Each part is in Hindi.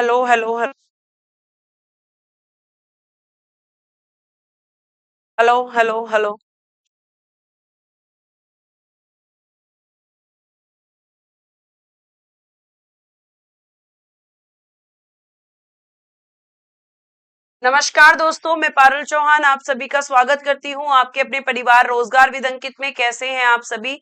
Hello hello hello hello hello hello. नमस्कार दोस्तों, मैं पारुल चौहान आप सभी का स्वागत करती हूँ आपके अपने परिवार रोजगार विद अंकित में। कैसे हैं आप सभी?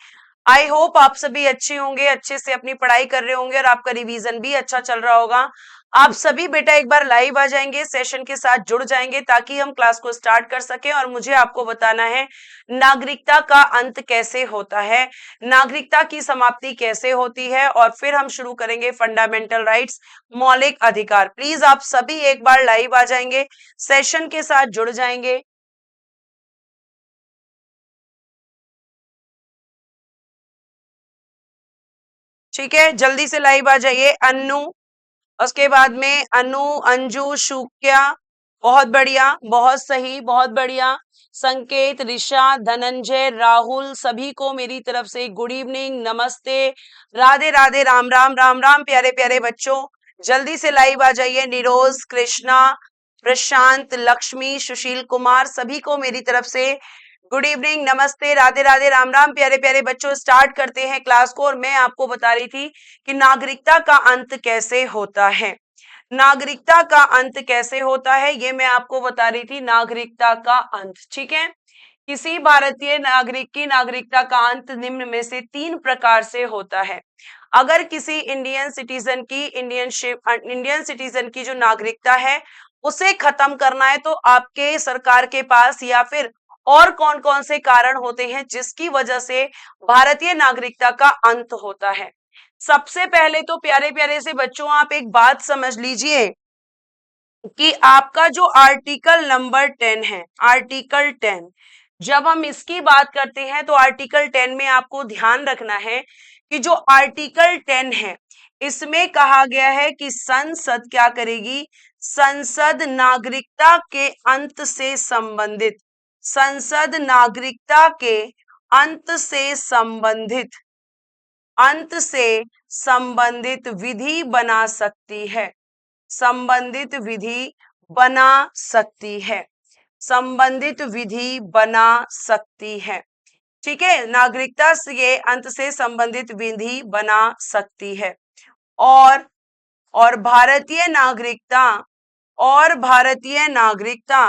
आई होप आप सभी अच्छे होंगे, अच्छे से अपनी पढ़ाई कर रहे होंगे और आपका रिवीजन भी अच्छा चल रहा होगा। आप सभी बेटा एक बार लाइव आ जाएंगे, सेशन के साथ जुड़ जाएंगे ताकि हम क्लास को स्टार्ट कर सकें। और मुझे आपको बताना है नागरिकता का अंत कैसे होता है, नागरिकता की समाप्ति कैसे होती है, और फिर हम शुरू करेंगे फंडामेंटल राइट्स, मौलिक अधिकार। प्लीज आप सभी एक बार लाइव आ जाएंगे, सेशन के साथ जुड़ जाएंगे। ठीक है, जल्दी से लाइव आ जाइए। अन्नू, उसके बाद में अनु, अंजू, शुक्या, बहुत बढ़िया, बहुत सही, बहुत बढ़िया। संकेत, ऋषा, धनंजय, राहुल, सभी को मेरी तरफ से गुड इवनिंग, नमस्ते, राधे राधे, राम राम, राम राम प्यारे प्यारे बच्चों। जल्दी से लाइव आ जाइए। निरोज, कृष्णा, प्रशांत, लक्ष्मी, सुशील कुमार, सभी को मेरी तरफ से गुड इवनिंग, नमस्ते, राधे राधे, राम राम प्यारे प्यारे बच्चों। स्टार्ट करते हैं क्लास को। और मैं आपको बता रही थी कि नागरिकता का अंत कैसे होता है, नागरिकता का अंत कैसे होता है ये मैं आपको बता रही थी। नागरिकता का अंत, ठीक है, किसी भारतीय नागरिक की नागरिकता का अंत निम्न में से 3 प्रकार से होता है। अगर किसी इंडियन सिटीजन की जो नागरिकता है उसे खत्म करना है तो आपके सरकार के पास या फिर और कौन कौन से कारण होते हैं जिसकी वजह से भारतीय नागरिकता का अंत होता है। सबसे पहले तो प्यारे प्यारे से बच्चों आप एक बात समझ लीजिए कि आपका जो आर्टिकल नंबर 10 है, आर्टिकल 10, जब हम इसकी बात करते हैं तो आर्टिकल 10 में आपको ध्यान रखना है कि जो आर्टिकल 10 है इसमें कहा गया है कि संसद क्या करेगी, संसद नागरिकता के अंत से संबंधित, संसद नागरिकता के अंत से संबंधित, अंत से संबंधित विधि बना सकती है, संबंधित विधि बना सकती है, संबंधित विधि बना सकती है। ठीक है, नागरिकता से अंत से संबंधित विधि बना सकती है। और भारतीय नागरिकता, और भारतीय नागरिकता,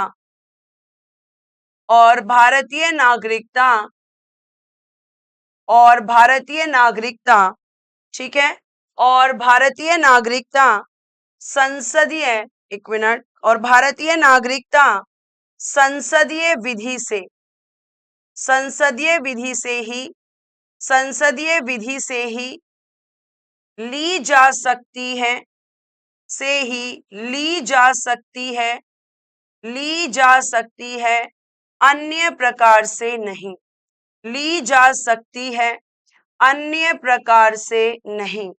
और भारतीय नागरिकता, और भारतीय नागरिकता, ठीक है, और भारतीय नागरिकता संसदीय, एक मिनट, और भारतीय नागरिकता संसदीय विधि से, संसदीय विधि से ही, संसदीय विधि से ही ली जा सकती है, से ही ली जा सकती है, ली जा सकती है, अन्य प्रकार से नहीं, ली जा सकती है, अन्य प्रकार से नहीं,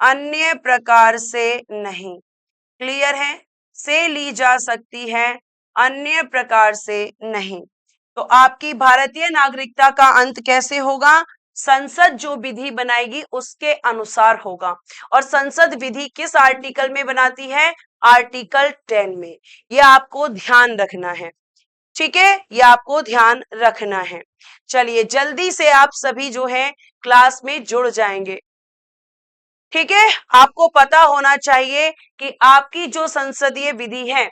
अन्य प्रकार से नहीं। क्लियर है? से ली जा सकती है, अन्य प्रकार से नहीं। तो आपकी भारतीय नागरिकता का अंत कैसे होगा? संसद जो विधि बनाएगी उसके अनुसार होगा। और संसद विधि किस आर्टिकल में बनाती है? आर्टिकल 10 में। यह आपको ध्यान रखना है, ठीक है, ये आपको ध्यान रखना है। चलिए जल्दी से आप सभी जो है क्लास में जुड़ जाएंगे। ठीक है, आपको पता होना चाहिए कि आपकी जो संसदीय विधि है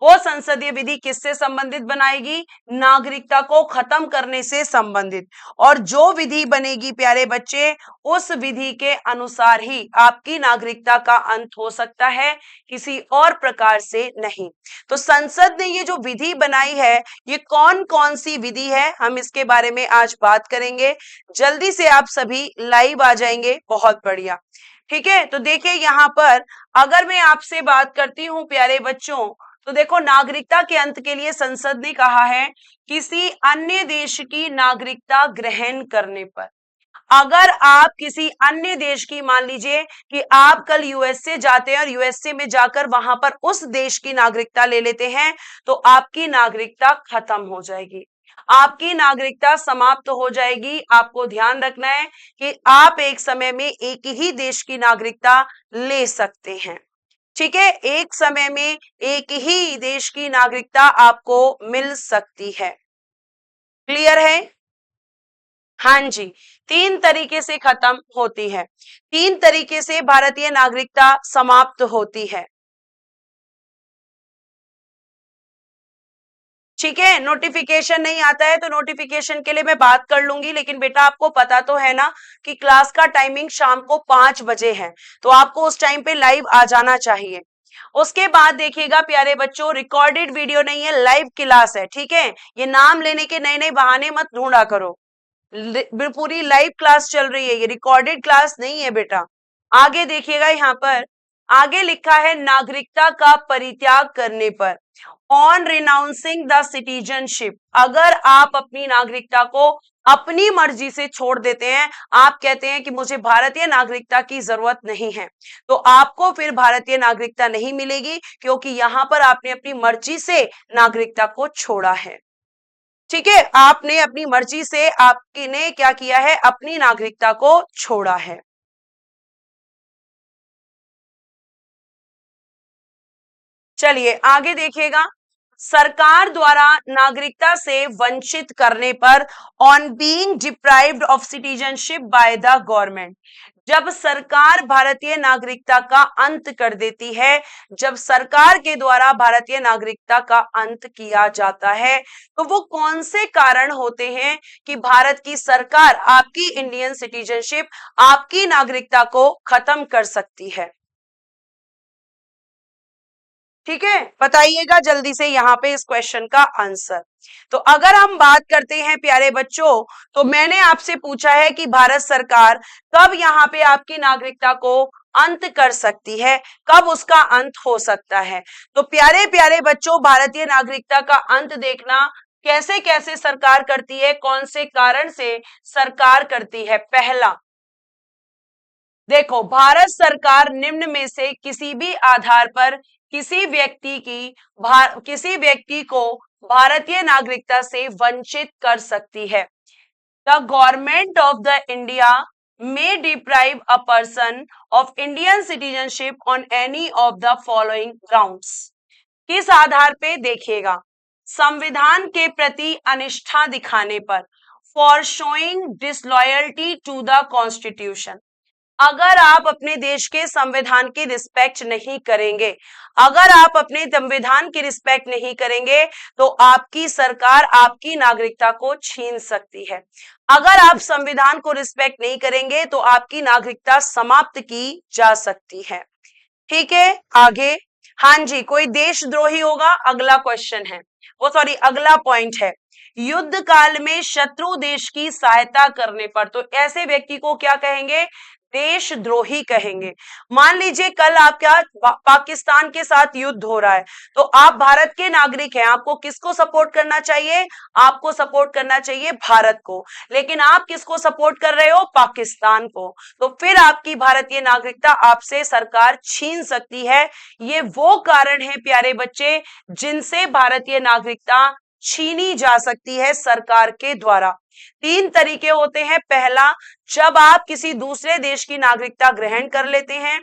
वो संसदीय विधि किससे संबंधित बनाएगी? नागरिकता को खत्म करने से संबंधित। और जो विधि बनेगी प्यारे बच्चे, उस विधि के अनुसार ही आपकी नागरिकता का अंत हो सकता है, किसी और प्रकार से नहीं। तो संसद ने ये जो विधि बनाई है ये कौन कौन सी विधि है, हम इसके बारे में आज बात करेंगे। जल्दी से आप सभी लाइव आ जाएंगे, बहुत बढ़िया। ठीक है, तो देखिए यहाँ पर अगर मैं आपसे बात करती हूँ प्यारे बच्चों, तो देखो नागरिकता के अंत के लिए संसद ने कहा है किसी अन्य देश की नागरिकता ग्रहण करने पर। अगर आप किसी अन्य देश की, मान लीजिए कि आप कल यूएसए जाते हैं और यूएसए में जाकर वहां पर उस देश की नागरिकता ले लेते हैं तो आपकी नागरिकता खत्म हो जाएगी, आपकी नागरिकता समाप्त हो जाएगी। आपको ध्यान रखना है कि आप एक समय में एक ही देश की नागरिकता ले सकते हैं। ठीक है, एक समय में एक ही देश की नागरिकता आपको मिल सकती है। क्लियर है? हाँ जी, 3 तरीके से खत्म होती है, 3 तरीके से भारतीय नागरिकता समाप्त होती है। ठीक है, नोटिफिकेशन नहीं आता है तो नोटिफिकेशन के लिए मैं बात कर लूंगी, लेकिन बेटा आपको पता तो है ना कि क्लास का टाइमिंग शाम को 5 बजे है, तो आपको उस टाइम पे लाइव आ जाना चाहिए। उसके बाद देखिएगा प्यारे बच्चों, रिकॉर्डेड वीडियो नहीं है, लाइव क्लास है। ठीक है, ये नाम लेने के नए नए बहाने मत ढूंढा करो, पूरी लाइव क्लास चल रही है, ये रिकॉर्डेड क्लास नहीं है बेटा। आगे देखिएगा, यहाँ पर आगे लिखा है नागरिकता का परित्याग करने पर, ऑन रिनाउंसिंग द सिटीजनशिप, अगर आप अपनी नागरिकता को अपनी मर्जी से छोड़ देते हैं, आप कहते हैं कि मुझे भारतीय नागरिकता की जरूरत नहीं है, तो आपको फिर भारतीय नागरिकता नहीं मिलेगी, क्योंकि यहां पर आपने अपनी मर्जी से नागरिकता को छोड़ा है। ठीक है, आपने अपनी मर्जी से आपने क्या किया है, अपनी नागरिकता को छोड़ा है। चलिए आगे देखिएगा, सरकार द्वारा नागरिकता से वंचित करने पर, on being deprived of citizenship by the government, जब सरकार भारतीय नागरिकता का अंत कर देती है, जब सरकार के द्वारा भारतीय नागरिकता का अंत किया जाता है, तो वो कौन से कारण होते हैं कि भारत की सरकार आपकी इंडियन सिटीजनशिप, आपकी नागरिकता को खत्म कर सकती है? ठीक है, बताइएगा जल्दी से यहाँ पे इस क्वेश्चन का आंसर। तो अगर हम बात करते हैं प्यारे बच्चों, तो मैंने आपसे पूछा है कि भारत सरकार कब यहाँ पे आपकी नागरिकता को अंत कर सकती है, कब उसका अंत हो सकता है। तो प्यारे प्यारे बच्चों, भारतीय नागरिकता का अंत देखना, कैसे कैसे सरकार करती है, कौन से कारण से सरकार करती है। पहला देखो, भारत सरकार निम्न में से किसी भी आधार पर किसी व्यक्ति को भारतीय नागरिकता से वंचित कर सकती है। The government of the India may deprive a person of Indian citizenship on any of the following grounds। किस आधार पे देखिएगा, संविधान के प्रति अनिष्ठा दिखाने पर, for showing disloyalty to the constitution, अगर आप अपने देश के संविधान की रिस्पेक्ट नहीं करेंगे, अगर आप अपने संविधान की रिस्पेक्ट नहीं करेंगे, तो आपकी सरकार आपकी नागरिकता को छीन सकती है। अगर आप संविधान को रिस्पेक्ट नहीं करेंगे, तो आपकी नागरिकता समाप्त की जा सकती है। ठीक है, आगे। हाँ जी, कोई देशद्रोही होगा, अगला क्वेश्चन है वो, सॉरी अगला पॉइंट है, युद्ध काल में शत्रु देश की सहायता करने पर, तो ऐसे व्यक्ति को क्या कहेंगे, देशद्रोही कहेंगे। मान लीजिए कल आपका पाकिस्तान के साथ युद्ध हो रहा है, तो आप भारत के नागरिक हैं, आपको किसको सपोर्ट करना चाहिए, आपको सपोर्ट करना चाहिए भारत को, लेकिन आप किसको सपोर्ट कर रहे हो, पाकिस्तान को, तो फिर आपकी भारतीय नागरिकता आपसे सरकार छीन सकती है। ये वो कारण है प्यारे बच्चे, जिनसे भारतीय नागरिकता छीनी जा सकती है सरकार के द्वारा। 3 तरीके होते हैं, पहला जब आप किसी दूसरे देश की नागरिकता ग्रहण कर लेते हैं,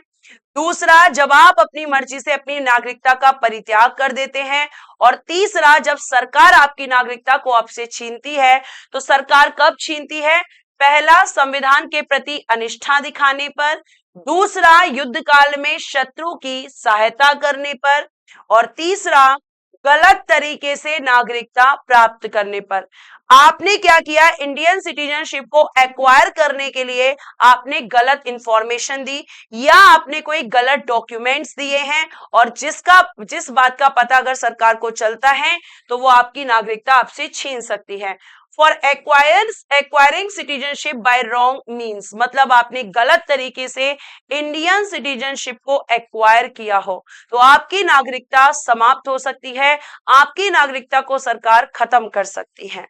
दूसरा जब आप अपनी मर्जी से अपनी नागरिकता का परित्याग कर देते हैं, और तीसरा जब सरकार आपकी नागरिकता को आपसे छीनती है। तो सरकार कब छीनती है, पहला संविधान के प्रति अनिष्ठा दिखाने पर, दूसरा युद्ध काल में शत्रु की सहायता करने पर, और तीसरा गलत तरीके से नागरिकता प्राप्त करने पर। आपने क्या किया, इंडियन सिटीजनशिप को एक्वायर करने के लिए आपने गलत इंफॉर्मेशन दी, या आपने कोई गलत डॉक्यूमेंट्स दिए हैं, और जिस बात का पता अगर सरकार को चलता है, तो वो आपकी नागरिकता आपसे छीन सकती है। For acquiring citizenship by wrong means, मतलब आपने गलत तरीके से इंडियन सिटीजनशिप को एक्वायर किया हो, तो आपकी नागरिकता समाप्त हो सकती है, आपकी नागरिकता को सरकार खत्म कर सकती है।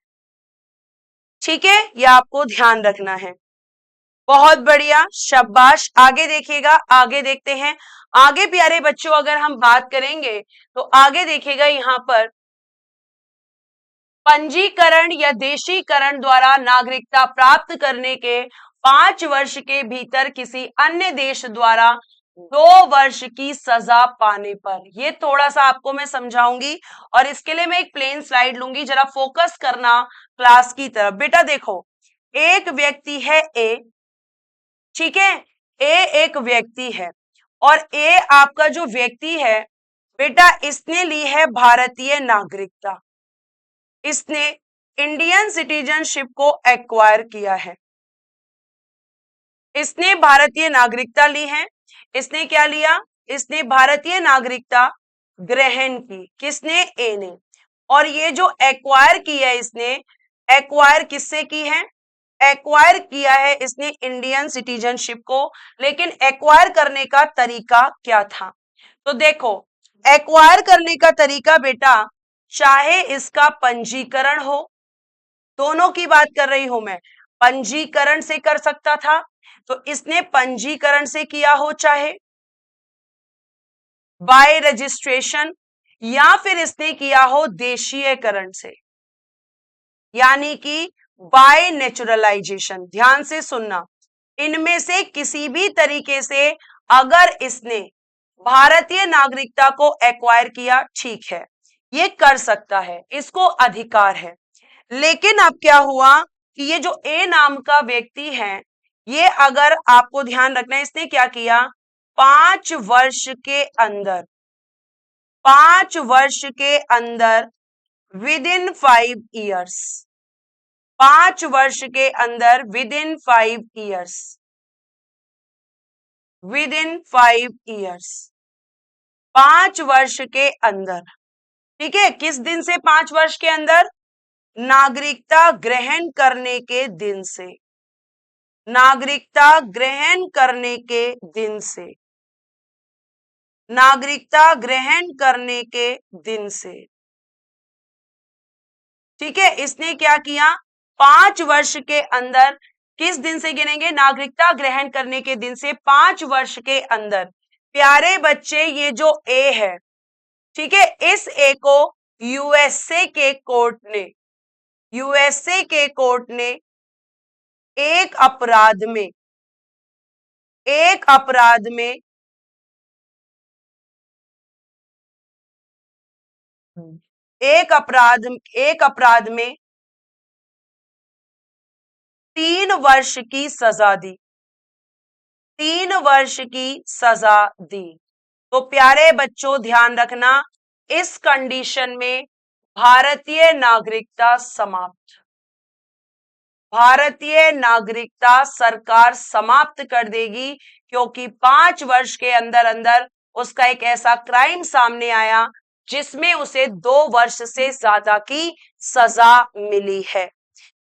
ठीक है, यह आपको ध्यान रखना है। बहुत बढ़िया, शाबाश। आगे देखिएगा, आगे देखते हैं। आगे प्यारे बच्चों अगर हम बात करेंगे, तो आगे देखिएगा यहाँ पर पंजीकरण या देशीकरण द्वारा नागरिकता प्राप्त करने के 5 वर्ष के भीतर किसी अन्य देश द्वारा 2 वर्ष की सजा पाने पर। ये थोड़ा सा आपको मैं समझाऊंगी और इसके लिए मैं एक प्लेन स्लाइड लूंगी, जरा फोकस करना क्लास की तरफ। बेटा देखो, एक व्यक्ति है ए, ठीक है, ए एक व्यक्ति है और ए आपका जो व्यक्ति है बेटा, इसने ली है भारतीय नागरिकता, इसने इंडियन सिटीजनशिप को एक्वायर किया है, इसने भारतीय नागरिकता ली है। इसने क्या लिया? इसने भारतीय नागरिकता ग्रहण की, किसने? ए ने। और ये जो एक्वायर की है इसने, एक्वायर किससे की है? एक्वायर किया है इसने इंडियन सिटीजनशिप को। लेकिन एक्वायर करने का तरीका क्या था? तो देखो, एक्वायर करने का तरीका बेटा, चाहे इसका पंजीकरण हो, दोनों की बात कर रही हूं मैं, पंजीकरण से कर सकता था, तो इसने पंजीकरण से किया हो, चाहे बाय रजिस्ट्रेशन, या फिर इसने किया हो देशीयकरण से, यानी कि बाय नेचुरलाइजेशन। ध्यान से सुनना, इनमें से किसी भी तरीके से अगर इसने भारतीय नागरिकता को एक्वायर किया, ठीक है, ये कर सकता है, इसको अधिकार है। लेकिन अब क्या हुआ कि ये जो ए नाम का व्यक्ति है, ये अगर आपको ध्यान रखना है, इसने क्या किया? 5 वर्ष के अंदर, 5 वर्ष के अंदर, विद इन 5 ईयर्स, 5 वर्ष के अंदर, with in 5 years, with in 5 years, 5 वर्ष के अंदर, ठीक है, किस दिन से? 5 वर्ष के अंदर, नागरिकता ग्रहण करने के दिन से, नागरिकता ग्रहण करने के दिन से, नागरिकता ग्रहण करने के दिन से, ठीक है। इसने क्या किया? 5 वर्ष के अंदर, किस दिन से गिनेंगे? नागरिकता ग्रहण करने के दिन से 5 वर्ष के अंदर। प्यारे बच्चे, ये जो ए है, ठीक है, इस ए को यूएसए के कोर्ट ने, यूएसए के कोर्ट ने एक अपराध में, एक अपराध में एक अपराध में 3 वर्ष की सजा दी, 3 वर्ष की सजा दी। तो प्यारे बच्चों ध्यान रखना, इस कंडीशन में भारतीय नागरिकता समाप्त, भारतीय नागरिकता सरकार समाप्त कर देगी, क्योंकि 5 वर्ष के अंदर अंदर उसका एक ऐसा क्राइम सामने आया जिसमें उसे 2 वर्ष से ज्यादा की सजा मिली है,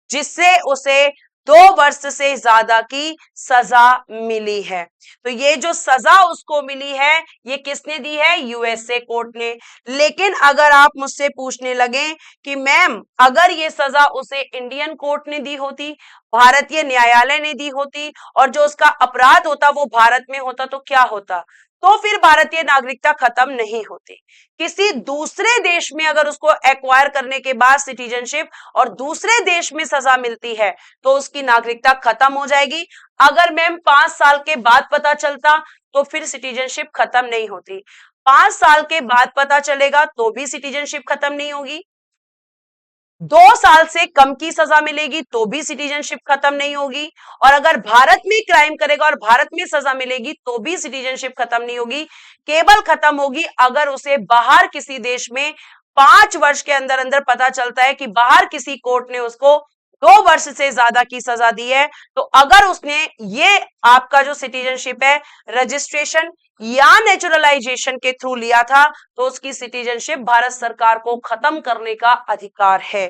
जिससे उसे 2 वर्ष से ज्यादा की सजा मिली है। तो ये जो सजा उसको मिली है, ये किसने दी है? यूएसए कोर्ट ने। लेकिन अगर आप मुझसे पूछने लगे कि मैम, अगर ये सजा उसे इंडियन कोर्ट ने दी होती, भारतीय न्यायालय ने दी होती, और जो उसका अपराध होता वो भारत में होता, तो क्या होता? तो फिर भारतीय नागरिकता खत्म नहीं होती। किसी दूसरे देश में अगर उसको एक्वायर करने के बाद सिटीजनशिप और दूसरे देश में सजा मिलती है, तो उसकी नागरिकता खत्म हो जाएगी। अगर मैम 5 साल के बाद पता चलता, तो फिर सिटीजनशिप खत्म नहीं होती। 5 साल के बाद पता चलेगा तो भी सिटीजनशिप खत्म नहीं होगी। 2 साल से कम की सजा मिलेगी तो भी सिटीजनशिप खत्म नहीं होगी। और अगर भारत में क्राइम करेगा और भारत में सजा मिलेगी तो भी सिटीजनशिप खत्म नहीं होगी। केवल खत्म होगी अगर उसे बाहर किसी देश में 5 वर्ष के अंदर अंदर पता चलता है कि बाहर किसी कोर्ट ने उसको 2 वर्ष से ज्यादा की सजा दी है। तो अगर उसने ये आपका जो सिटीजनशिप है रजिस्ट्रेशन या नेचुरलाइजेशन के थ्रू लिया था, तो उसकी सिटीजनशिप भारत सरकार को खत्म करने का अधिकार है।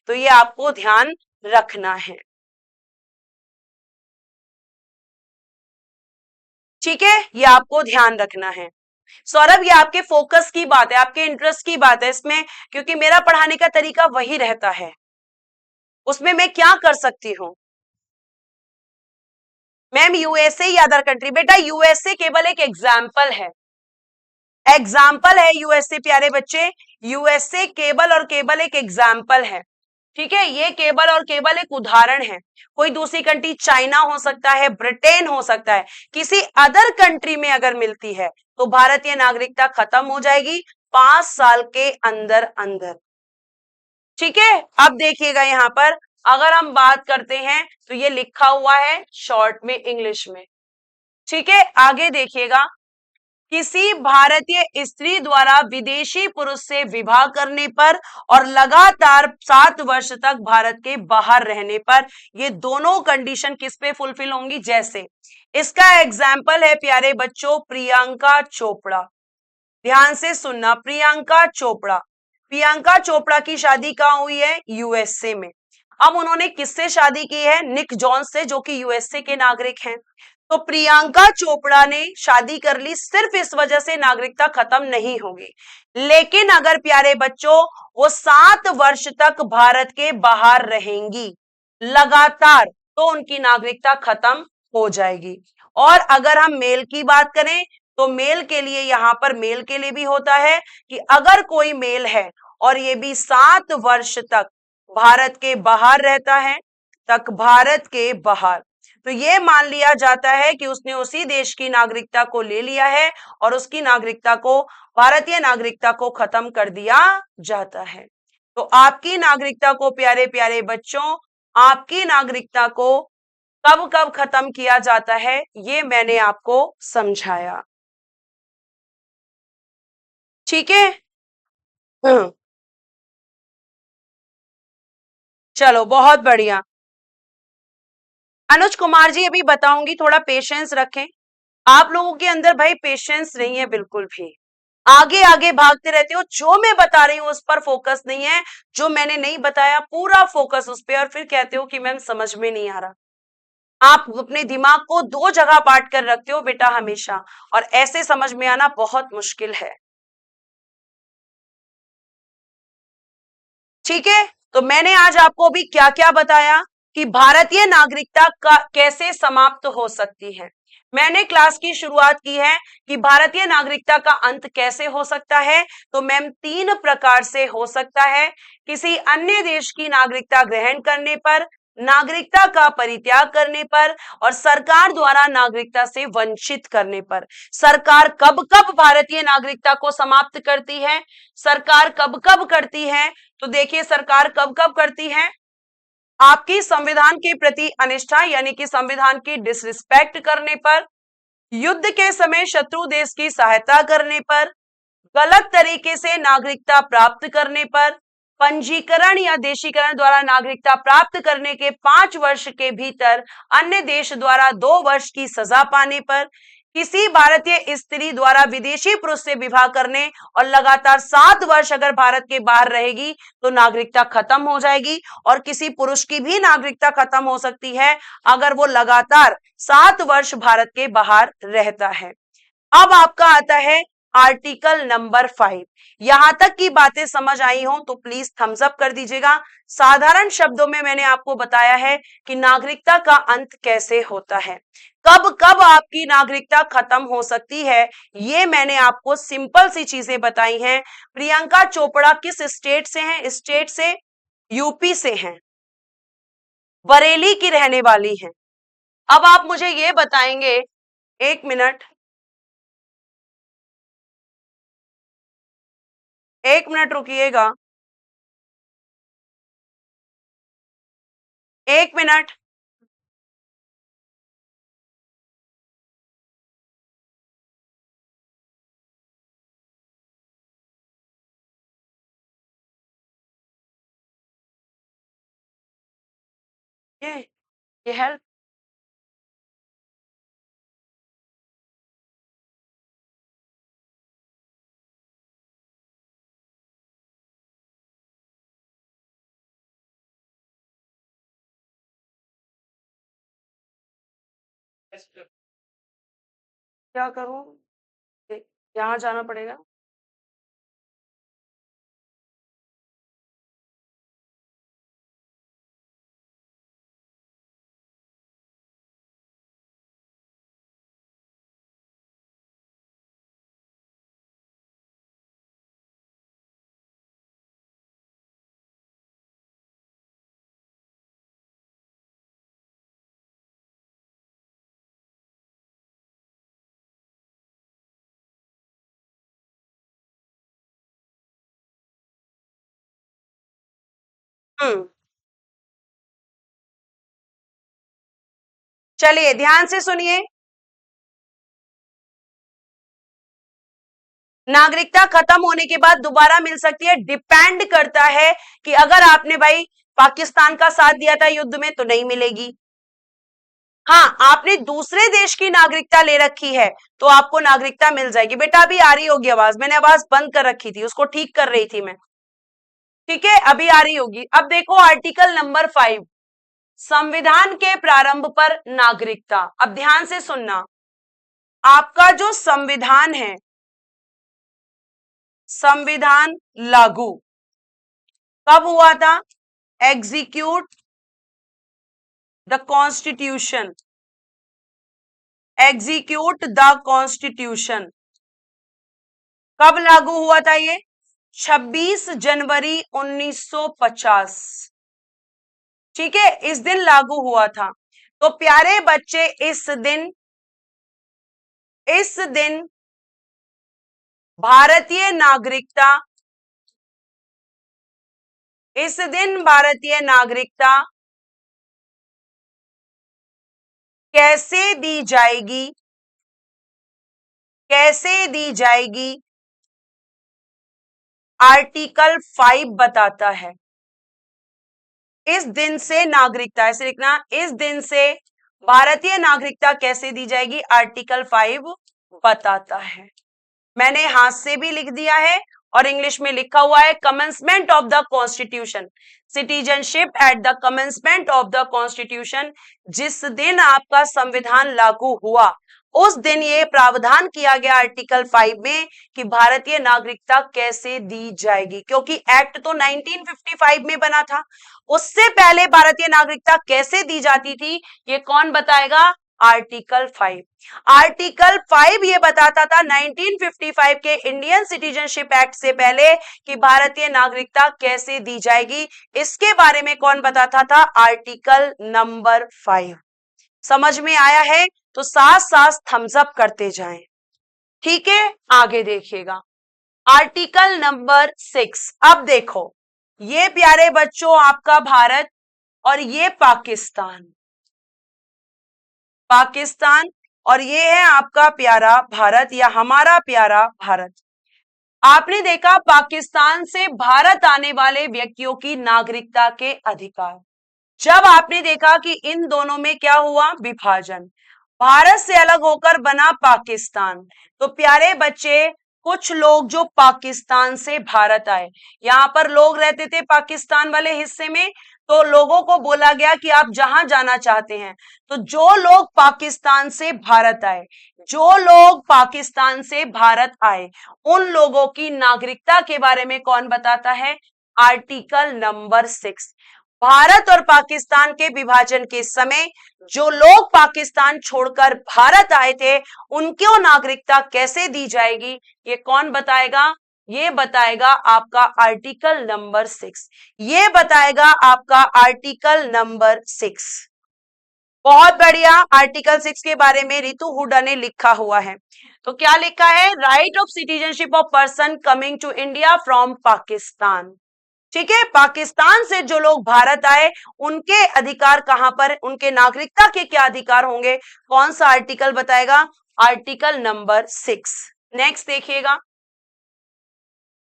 तो ये आपको ध्यान रखना है, ठीक है, ये आपको ध्यान रखना है। सौरभ, ये आपके फोकस की बात है, आपके इंटरेस्ट की बात है इसमें, क्योंकि मेरा पढ़ाने का तरीका वही रहता है। उसमें मैं क्या कर सकती हूं? मैम यूएसए या अदर कंट्री? बेटा यूएसए केवल एक एग्जाम्पल है, एग्जाम्पल है यूएसए प्यारे बच्चे, यूएसए केवल और केवल एक एग्जाम्पल है। ठीक है, ये केवल और केवल एक उदाहरण है। कोई दूसरी कंट्री, चाइना हो सकता है, ब्रिटेन हो सकता है, किसी अदर कंट्री में अगर मिलती है तो भारतीय नागरिकता खत्म हो जाएगी 5 साल के अंदर अंदर। ठीक है, अब देखिएगा यहां पर अगर हम बात करते हैं तो ये लिखा हुआ है शॉर्ट में इंग्लिश में। ठीक है, आगे देखिएगा, किसी भारतीय स्त्री द्वारा विदेशी पुरुष से विवाह करने पर और लगातार 7 वर्ष तक भारत के बाहर रहने पर, ये दोनों कंडीशन किस पे फुलफिल होंगी? जैसे इसका एग्जाम्पल है प्यारे बच्चों प्रियंका चोपड़ा। ध्यान से सुनना, प्रियंका चोपड़ा की शादी कहां हुई है? यूएसए में। अब उन्होंने किससे शादी की है? निक जॉन्स से, जो कि यूएसए के नागरिक हैं। तो प्रियंका चोपड़ा ने शादी कर ली, सिर्फ इस वजह से नागरिकता खत्म नहीं होगी। लेकिन अगर प्यारे बच्चों वो 7 वर्ष तक भारत के बाहर रहेंगी लगातार, तो उनकी नागरिकता खत्म हो जाएगी। और अगर हम मेल की बात करें तो मेल के लिए, यहां पर मेल के लिए भी होता है कि अगर कोई मेल है और ये भी 7 वर्ष तक भारत के बाहर रहता है, तक भारत के बाहर, तो ये मान लिया जाता है कि उसने उसी देश की नागरिकता को ले लिया है और उसकी नागरिकता को, भारतीय नागरिकता को खत्म कर दिया जाता है। तो आपकी नागरिकता को प्यारे प्यारे बच्चों, आपकी नागरिकता को कब कब खत्म किया जाता है, ये मैंने आपको समझाया। ठीक है, हम्म, चलो बहुत बढ़िया। अनुज कुमार जी अभी बताऊंगी, थोड़ा पेशेंस रखें। आप लोगों के अंदर भाई पेशेंस नहीं है बिल्कुल भी, आगे आगे भागते रहते हो, जो मैं बता रही हूं उस पर फोकस नहीं है, जो मैंने नहीं बताया पूरा फोकस उस पर, और फिर कहते हो कि मैम समझ में नहीं आ रहा। आप अपने दिमाग को 2 जगह बांट कर रखते हो बेटा हमेशा, और ऐसे समझ में आना बहुत मुश्किल है। ठीक है, तो मैंने आज आपको अभी क्या क्या बताया कि भारतीय नागरिकता का कैसे समाप्त हो सकती है। मैंने क्लास की शुरुआत की है कि भारतीय नागरिकता का अंत कैसे हो सकता है, तो मैम 3 प्रकार से हो सकता है। किसी अन्य देश की नागरिकता ग्रहण करने पर, नागरिकता का परित्याग करने पर, और सरकार द्वारा नागरिकता से वंचित करने पर। सरकार कब कब भारतीय नागरिकता को समाप्त करती है? सरकार कब कब करती है? तो देखिए सरकार कब कब करती है, आपकी संविधान के प्रति अनिष्ठा यानी कि संविधान की डिसरिस्पेक्ट करने पर, युद्ध के समय शत्रु देश की सहायता करने पर, गलत तरीके से नागरिकता प्राप्त करने पर, पंजीकरण या देशीकरण द्वारा नागरिकता प्राप्त करने के 5 वर्ष के भीतर अन्य देश द्वारा 2 वर्ष की सजा पाने पर, किसी भारतीय स्त्री द्वारा विदेशी पुरुष से विवाह करने और लगातार 7 वर्ष अगर भारत के बाहर रहेगी तो नागरिकता खत्म हो जाएगी। और किसी पुरुष की भी नागरिकता खत्म हो सकती है अगर वो लगातार 7 वर्ष भारत के बाहर रहता है। अब आपका आता है आर्टिकल नंबर 5। यहां तक की बातें समझ आई हो तो प्लीज थम्स अप कर दीजिएगा। साधारण शब्दों में मैंने आपको बताया है कि नागरिकता का अंत कैसे होता है, कब कब आपकी नागरिकता खत्म हो सकती है, ये मैंने आपको सिंपल सी चीजें बताई हैं। प्रियंका चोपड़ा किस स्टेट से हैं? स्टेट से यूपी से हैं, बरेली की रहने वाली हैं। अब आप मुझे ये बताएंगे, एक मिनट, एक मिनट रुकिएगा, एक मिनट। ये ये हेल्प क्या करूं? यहाँ जाना पड़ेगा। हम्म, चलिए ध्यान से सुनिए। नागरिकता खत्म होने के बाद दोबारा मिल सकती है, डिपेंड करता है कि अगर आपने भाई पाकिस्तान का साथ दिया था युद्ध में तो नहीं मिलेगी। हाँ, आपने दूसरे देश की नागरिकता ले रखी है तो आपको नागरिकता मिल जाएगी। बेटा अभी आ रही होगी आवाज, मैंने आवाज बंद कर रखी थी, उसको ठीक कर रही थी मैं। ठीक है, अभी आ रही होगी। अब देखो आर्टिकल नंबर 5, संविधान के प्रारंभ पर नागरिकता। अब ध्यान से सुनना, आपका जो संविधान है, संविधान लागू कब हुआ था? Execute the constitution, execute the constitution कब लागू हुआ था ये? 26 जनवरी 1950। ठीक है, इस दिन लागू हुआ था। तो प्यारे बच्चे इस दिन भारतीय नागरिकता, इस दिन भारतीय नागरिकता कैसे दी जाएगी, कैसे दी जाएगी, आर्टिकल 5 बताता है। इस दिन से नागरिकता, ऐसे लिखना, इस दिन से भारतीय नागरिकता कैसे दी जाएगी, आर्टिकल 5 बताता है। मैंने हाथ से भी लिख दिया है और इंग्लिश में लिखा हुआ है, commencement of the constitution, citizenship at the commencement of the constitution. जिस दिन आपका संविधान लागू हुआ उस दिन ये प्रावधान किया गया आर्टिकल 5 में कि भारतीय नागरिकता कैसे दी जाएगी, क्योंकि एक्ट तो 1955 में बना था। उससे पहले भारतीय नागरिकता कैसे दी जाती थी ये कौन बताएगा? आर्टिकल 5। आर्टिकल 5 ये बताता था 1955 के इंडियन सिटीजनशिप एक्ट से पहले कि भारतीय नागरिकता कैसे दी जाएगी, इसके बारे में कौन बताता था? Article number 5। समझ में आया है? तो साथ साथ थम्स अप करते जाएं। ठीक है, आगे देखिएगा आर्टिकल नंबर 6। अब देखो, ये प्यारे बच्चों आपका भारत और ये पाकिस्तान, पाकिस्तान और ये है आपका प्यारा भारत या हमारा प्यारा भारत। आपने देखा पाकिस्तान से भारत आने वाले व्यक्तियों की नागरिकता के अधिकार। जब आपने देखा कि इन दोनों में क्या हुआ? विभाजन, भारत से अलग होकर बना पाकिस्तान। तो प्यारे बच्चे, कुछ लोग जो पाकिस्तान से भारत आए, यहां पर लोग रहते थे पाकिस्तान वाले हिस्से में, तो लोगों को बोला गया कि आप जहां जाना चाहते हैं। तो जो लोग पाकिस्तान से भारत आए, जो लोग पाकिस्तान से भारत आए, उन लोगों की नागरिकता के बारे में कौन बताता है? Article number 6। भारत और पाकिस्तान के विभाजन के समय जो लोग पाकिस्तान छोड़कर भारत आए थे उनको नागरिकता कैसे दी जाएगी, ये कौन बताएगा? ये बताएगा आपका आर्टिकल नंबर 6। ये बताएगा आपका आर्टिकल नंबर 6। बहुत बढ़िया। आर्टिकल 6 के बारे में रितु हुडा ने लिखा हुआ है। तो क्या लिखा है? Right of citizenship of person coming to India from Pakistan. ठीक है, पाकिस्तान से जो लोग भारत आए उनके अधिकार कहां पर, उनके नागरिकता के क्या अधिकार होंगे, कौन सा आर्टिकल बताएगा? Article number 6। नेक्स्ट देखिएगा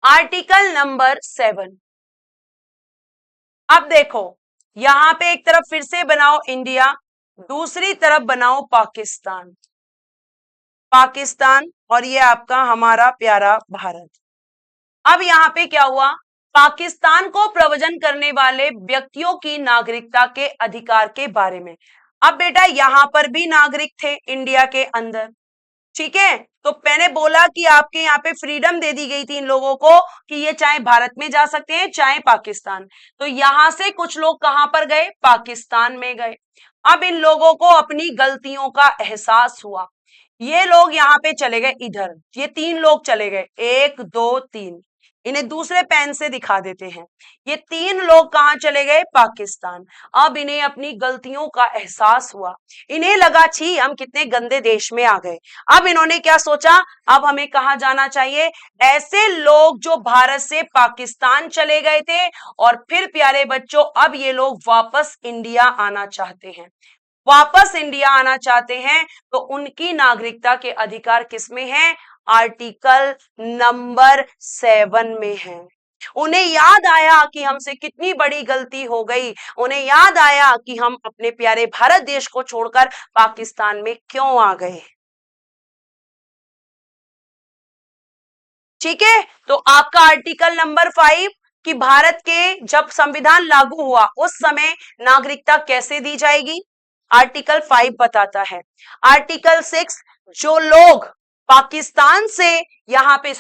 आर्टिकल नंबर 7। अब देखो, यहां पे एक तरफ फिर से बनाओ इंडिया, दूसरी तरफ बनाओ पाकिस्तान, पाकिस्तान और ये आपका हमारा प्यारा भारत। अब यहां पे क्या हुआ? पाकिस्तान को प्रवचन करने वाले व्यक्तियों की नागरिकता के अधिकार के बारे में। अब बेटा यहां पर भी नागरिक थे इंडिया के अंदर, ठीक है, तो मैंने बोला कि आपके यहाँ पे फ्रीडम दे दी गई थी इन लोगों को कि ये चाहे भारत में जा सकते हैं चाहे पाकिस्तान। तो यहां से कुछ लोग कहां पर गए? पाकिस्तान में गए। अब इन लोगों को अपनी गलतियों का एहसास हुआ, ये लोग यहाँ पे चले गए इधर, ये 3 लोग चले गए, 1 2 3। इन्हें दूसरे पेन से दिखा देते हैं। ये 3 लोग कहां चले गए? पाकिस्तान। अब इन्हें अपनी गलतियों का एहसास हुआ, इन्हें लगा छी हम कितने गंदे देश में आ गए। अब इन्होंने क्या सोचा, अब हमें कहां जाना चाहिए? ऐसे लोग जो भारत से पाकिस्तान चले गए थे और फिर प्यारे बच्चों अब ये लोग वापस इंडिया आना चाहते हैं, वापस इंडिया आना चाहते हैं, तो उनकी नागरिकता के अधिकार किसमें है? आर्टिकल नंबर 7 में है। उन्हें याद आया कि हमसे कितनी बड़ी गलती हो गई, उन्हें याद आया कि हम अपने प्यारे भारत देश को छोड़कर पाकिस्तान में क्यों आ गए। ठीक है, तो आपका आर्टिकल नंबर 5 कि भारत के जब संविधान लागू हुआ उस समय नागरिकता कैसे दी जाएगी, आर्टिकल 5 बताता है। आर्टिकल 6 जो लोग पाकिस्तान से यहां पे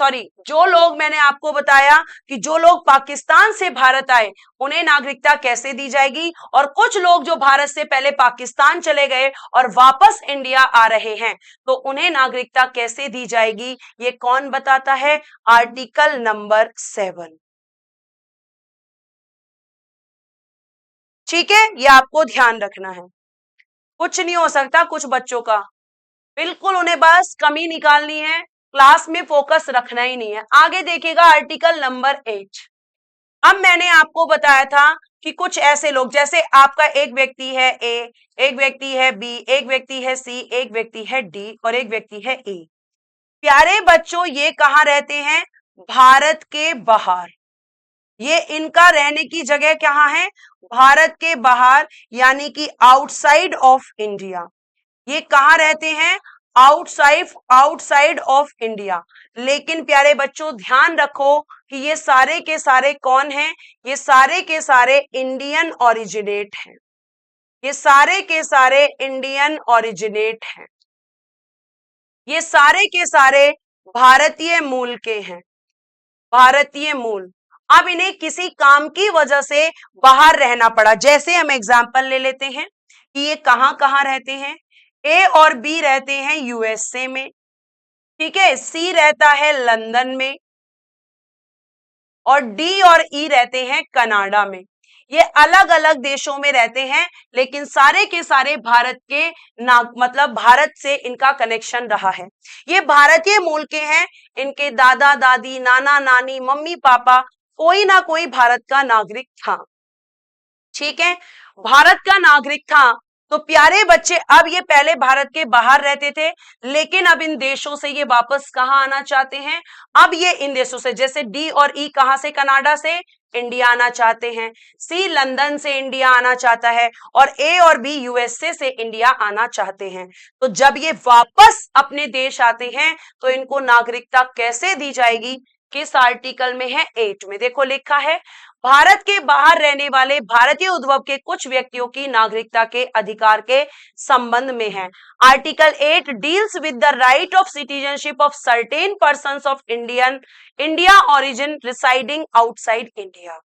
जो लोग मैंने आपको बताया कि जो लोग पाकिस्तान से भारत आए उन्हें नागरिकता कैसे दी जाएगी, और कुछ लोग जो भारत से पहले पाकिस्तान चले गए और वापस इंडिया आ रहे हैं तो उन्हें नागरिकता कैसे दी जाएगी, ये कौन बताता है? Article number 7। ठीक है, ये आपको ध्यान रखना है। कुछ नहीं हो सकता कुछ बच्चों का, बिल्कुल उन्हें बस कमी निकालनी है, क्लास में फोकस रखना ही नहीं है। आगे देखिएगा आर्टिकल नंबर 8। अब मैंने आपको बताया था कि कुछ ऐसे लोग, जैसे आपका एक व्यक्ति है ए, एक व्यक्ति है बी, एक व्यक्ति है सी, एक व्यक्ति है डी और एक व्यक्ति है ए। प्यारे बच्चों ये कहां रहते हैं? भारत के बाहर। ये इनका रहने की जगह कहां है? भारत के बाहर, यानी कि आउटसाइड ऑफ इंडिया। ये कहां रहते हैं? Outside of India. लेकिन प्यारे बच्चों ध्यान रखो कि ये सारे के सारे कौन हैं? ये सारे के सारे इंडियन ओरिजिनेट हैं। ये सारे के सारे इंडियन ओरिजिनेट हैं। ये सारे के सारे भारतीय मूल के हैं, भारतीय मूल। अब इन्हें किसी काम की वजह से बाहर रहना पड़ा। जैसे हम एग्जाम्पल ले लेते हैं कि ये कहां कहां रहते हैं। ए और बी रहते हैं यूएसए में, ठीक है, सी रहता है लंदन में और डी और ई रहते हैं कनाडा में। ये अलग अलग देशों में रहते हैं लेकिन सारे के सारे भारत के मतलब भारत से इनका कनेक्शन रहा है। ये भारतीय मूल के हैं, इनके दादा दादी, नाना नानी, मम्मी पापा कोई ना कोई भारत का नागरिक था। ठीक है, भारत का नागरिक था। तो प्यारे बच्चे अब ये पहले भारत के बाहर रहते थे लेकिन अब इन देशों से ये वापस कहां आना चाहते हैं? अब ये इन देशों से, जैसे डी और ई कहां से? कनाडा से इंडिया आना चाहते हैं, सी लंदन से इंडिया आना चाहता है और ए और बी यूएसए से इंडिया आना चाहते हैं। तो जब ये वापस अपने देश आते हैं तो इनको नागरिकता कैसे दी जाएगी? किस आर्टिकल में है? 8 में। देखो लिखा है, भारत के बाहर रहने वाले भारतीय उद्भव के कुछ व्यक्तियों की नागरिकता के अधिकार के संबंध में है। Article 8 deals with the right of citizenship of certain persons of India origin residing outside India.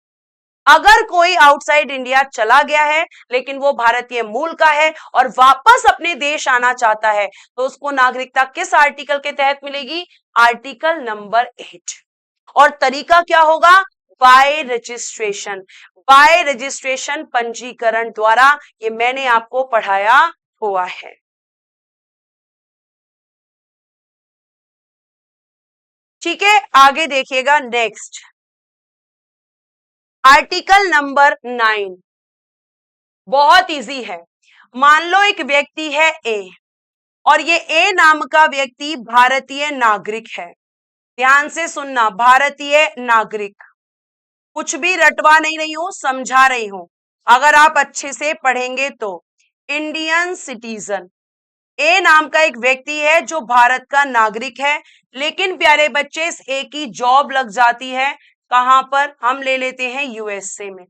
अगर कोई आउटसाइड इंडिया चला गया है लेकिन वो भारतीय मूल का है और वापस अपने देश आना चाहता है तो उसको नागरिकता किस आर्टिकल के तहत मिलेगी? Article number 8। और तरीका क्या होगा? Bye registration. बाय रजिस्ट्रेशन, पंजीकरण द्वारा। ये मैंने आपको पढ़ाया हुआ है। ठीक है, आगे देखिएगा नेक्स्ट आर्टिकल नंबर 9। बहुत इजी है। मान लो एक व्यक्ति है ए और ये ए नाम का व्यक्ति भारतीय नागरिक है। ध्यान से सुनना, भारतीय नागरिक, कुछ भी रटवा नहीं रही हूं, समझा रही हूं, अगर आप अच्छे से पढ़ेंगे तो। इंडियन सिटीजन, ए नाम का एक व्यक्ति है जो भारत का नागरिक है लेकिन प्यारे बच्चे इस ए की जॉब लग जाती है कहां पर? हम ले लेते हैं यूएसए में।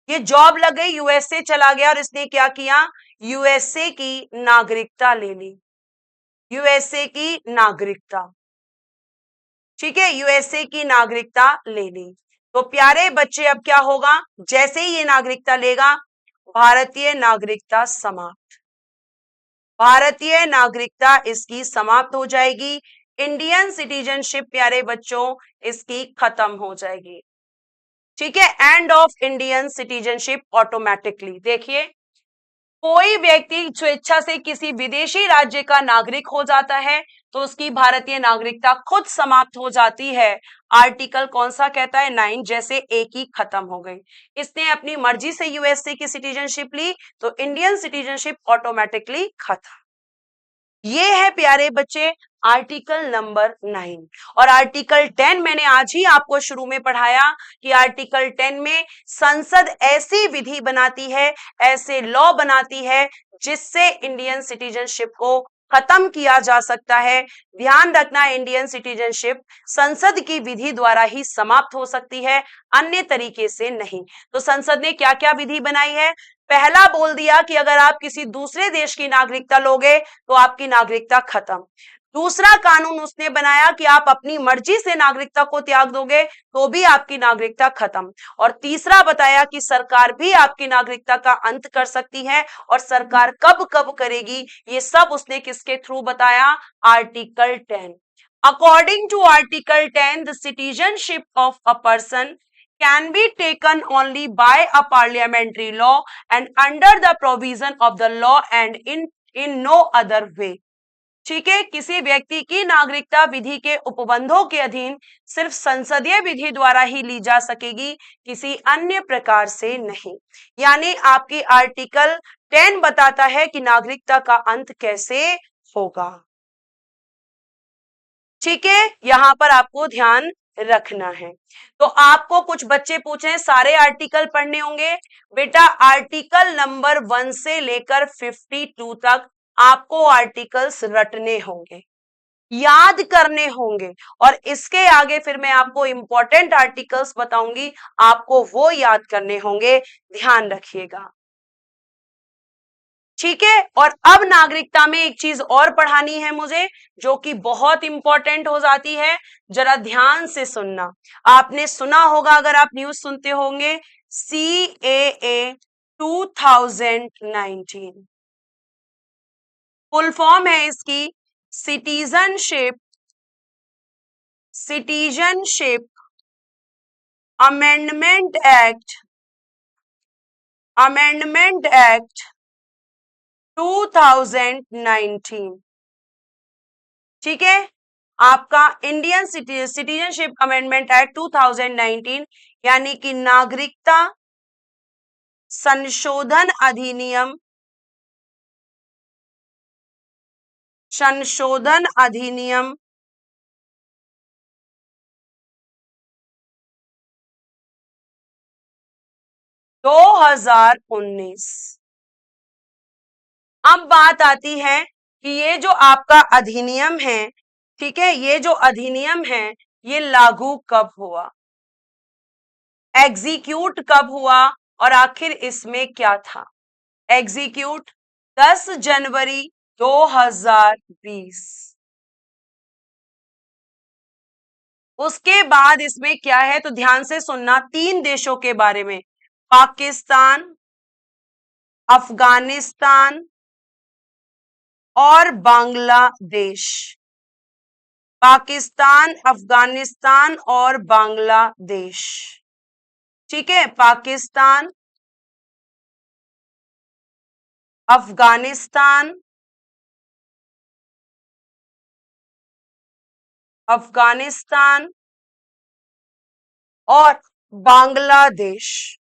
ये जॉब लग गई, यूएसए चला गया और इसने क्या किया? यूएसए की नागरिकता ले ली। यूएसए की नागरिकता, ठीक है, यूएसए की नागरिकता ले ली। तो प्यारे बच्चे अब क्या होगा? जैसे ही ये नागरिकता लेगा भारतीय नागरिकता समाप्त, भारतीय नागरिकता इसकी समाप्त हो जाएगी। इंडियन सिटीजनशिप प्यारे बच्चों इसकी खत्म हो जाएगी। ठीक है, end of Indian citizenship automatically. देखिए, कोई व्यक्ति स्वेच्छा से किसी विदेशी राज्य का नागरिक हो जाता है तो उसकी भारतीय नागरिकता खुद समाप्त हो जाती है। आर्टिकल कौन सा कहता है? 9। जैसे एक ही खत्म हो गई, इसने अपनी मर्जी से यूएसए की सिटीजनशिप ली तो इंडियन सिटीजनशिप ऑटोमेटिकली खत्म। ये है प्यारे बच्चे आर्टिकल नंबर 9। और आर्टिकल 10 मैंने आज ही आपको शुरू में पढ़ाया कि आर्टिकल 10 में संसद ऐसी विधि बनाती है, ऐसे लॉ बनाती है जिससे इंडियन सिटीजनशिप को खत्म किया जा सकता है। ध्यान रखना, इंडियन सिटीजनशिप संसद की विधि द्वारा ही समाप्त हो सकती है, अन्य तरीके से नहीं। तो संसद ने क्या क्या विधि बनाई है? पहला बोल दिया कि अगर आप किसी दूसरे देश की नागरिकता लोगे तो आपकी नागरिकता खत्म। दूसरा कानून उसने बनाया कि आप अपनी मर्जी से नागरिकता को त्याग दोगे तो भी आपकी नागरिकता खत्म। और तीसरा बताया कि सरकार भी आपकी नागरिकता का अंत कर सकती है, और सरकार कब कब करेगी ये सब उसने किसके थ्रू बताया? Article 10। According to article 10 the citizenship of a person can be taken only by a parliamentary law and under the provision of the law and in no other way। ठीक है, किसी व्यक्ति की नागरिकता विधि के उपबंधों के अधीन सिर्फ संसदीय विधि द्वारा ही ली जा सकेगी, किसी अन्य प्रकार से नहीं। यानी आपकी आर्टिकल 10 बताता है कि नागरिकता का अंत कैसे होगा। ठीक है, यहां पर आपको ध्यान रखना है। तो आपको कुछ बच्चे पूछे सारे आर्टिकल पढ़ने होंगे। बेटा आर्टिकल नंबर 1 से लेकर 52 तक आपको आर्टिकल्स रटने होंगे, याद करने होंगे, और इसके आगे फिर मैं आपको इंपॉर्टेंट आर्टिकल्स बताऊंगी, आपको वो याद करने होंगे। ध्यान रखिएगा, ठीक है। और अब नागरिकता में एक चीज और पढ़ानी है मुझे जो कि बहुत इंपॉर्टेंट हो जाती है, जरा ध्यान से सुनना। आपने सुना होगा, अगर आप न्यूज सुनते होंगे, CAA 2019 फुल फॉर्म है इसकी सिटीजनशिप अमेंडमेंट एक्ट 2019। ठीक है, आपका इंडियन सिटीजनशिप अमेंडमेंट एक्ट 2019 यानी कि नागरिकता संशोधन अधिनियम 2019। अब बात आती है कि ये जो आपका अधिनियम है, ठीक है, ये जो अधिनियम है ये लागू कब हुआ, एग्जीक्यूट कब हुआ, और आखिर इसमें क्या था? एग्जीक्यूट 10 जनवरी 2020। उसके बाद इसमें क्या है तो ध्यान से सुनना, 3 देशों के बारे में, पाकिस्तान, अफगानिस्तान और बांग्लादेश। पाकिस्तान, अफगानिस्तान और बांग्लादेश। ठीक है, पाकिस्तान, अफगानिस्तान और बांग्लादेश।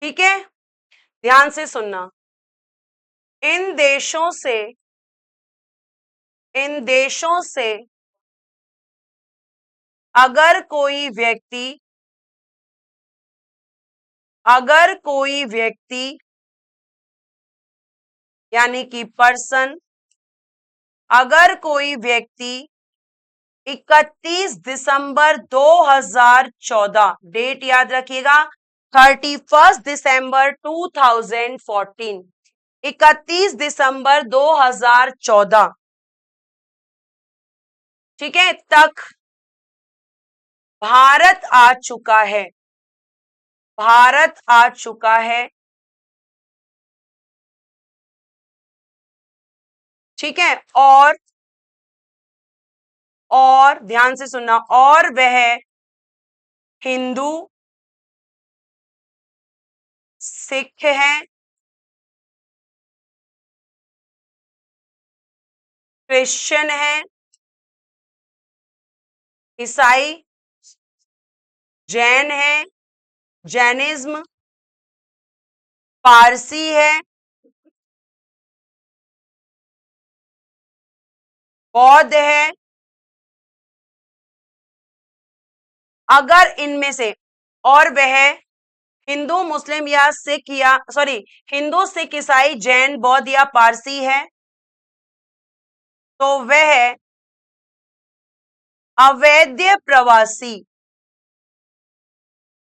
ठीक है, ध्यान से सुनना, इन देशों से अगर कोई व्यक्ति यानी कि पर्सन, अगर कोई व्यक्ति 31 दिसंबर 2014, डेट याद रखिएगा, 31 दिसंबर 2014, 31 दिसंबर 2014, ठीक है, तक भारत आ चुका है, ठीक है। और ध्यान से सुनना, और वह हिंदू, सिख है, क्रिश्चियन है, ईसाई, जैन है, जैनिज्म, पारसी है, बौद्ध है। अगर इनमें से, और वह हिंदू, मुस्लिम या सिख या सॉरी हिंदू, सिख, ईसाई, जैन, बौद्ध या पारसी है, तो वह अवैध प्रवासी,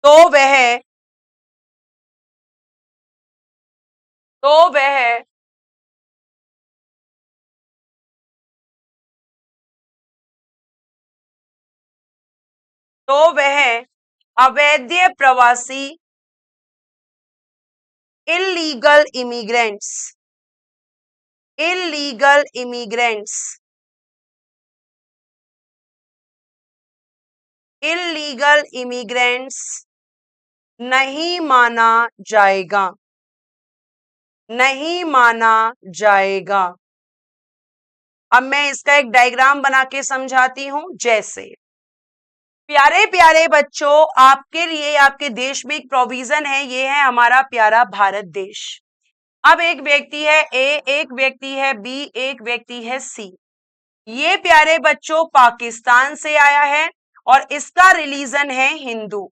तो वह तो वह तो वह अवैध प्रवासी, illegal immigrants, illegal immigrants, illegal immigrants नहीं माना जाएगा, नहीं माना जाएगा। अब मैं इसका एक डायग्राम बना के समझाती हूं। जैसे प्यारे प्यारे बच्चों, आपके लिए आपके देश में एक प्रोविजन है, ये है हमारा प्यारा भारत देश। अब एक व्यक्ति है ए, एक व्यक्ति है बी, एक व्यक्ति है सी। ये प्यारे बच्चों पाकिस्तान से आया है और इसका रिलीजन है हिंदू।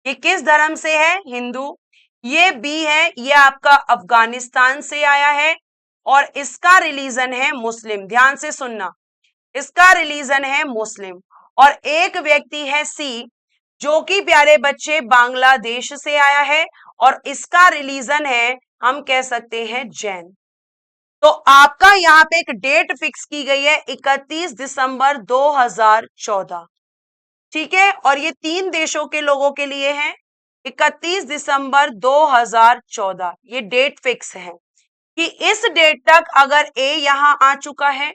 ये किस धर्म से है? हिंदू। ये बी है, ये आपका अफगानिस्तान से आया है और इसका रिलीजन है मुस्लिम। ध्यान से सुनना, इसका रिलीजन है मुस्लिम। और एक व्यक्ति है सी, जो कि प्यारे बच्चे बांग्लादेश से आया है और इसका रिलीजन है, हम कह सकते हैं जैन। तो आपका यहाँ पे एक डेट फिक्स की गई है 31 दिसंबर 2014, ठीक है। और ये 3 देशों के लोगों के लिए है, 31 दिसंबर 2014 ये डेट फिक्स है कि इस डेट तक अगर ए यहां आ चुका है,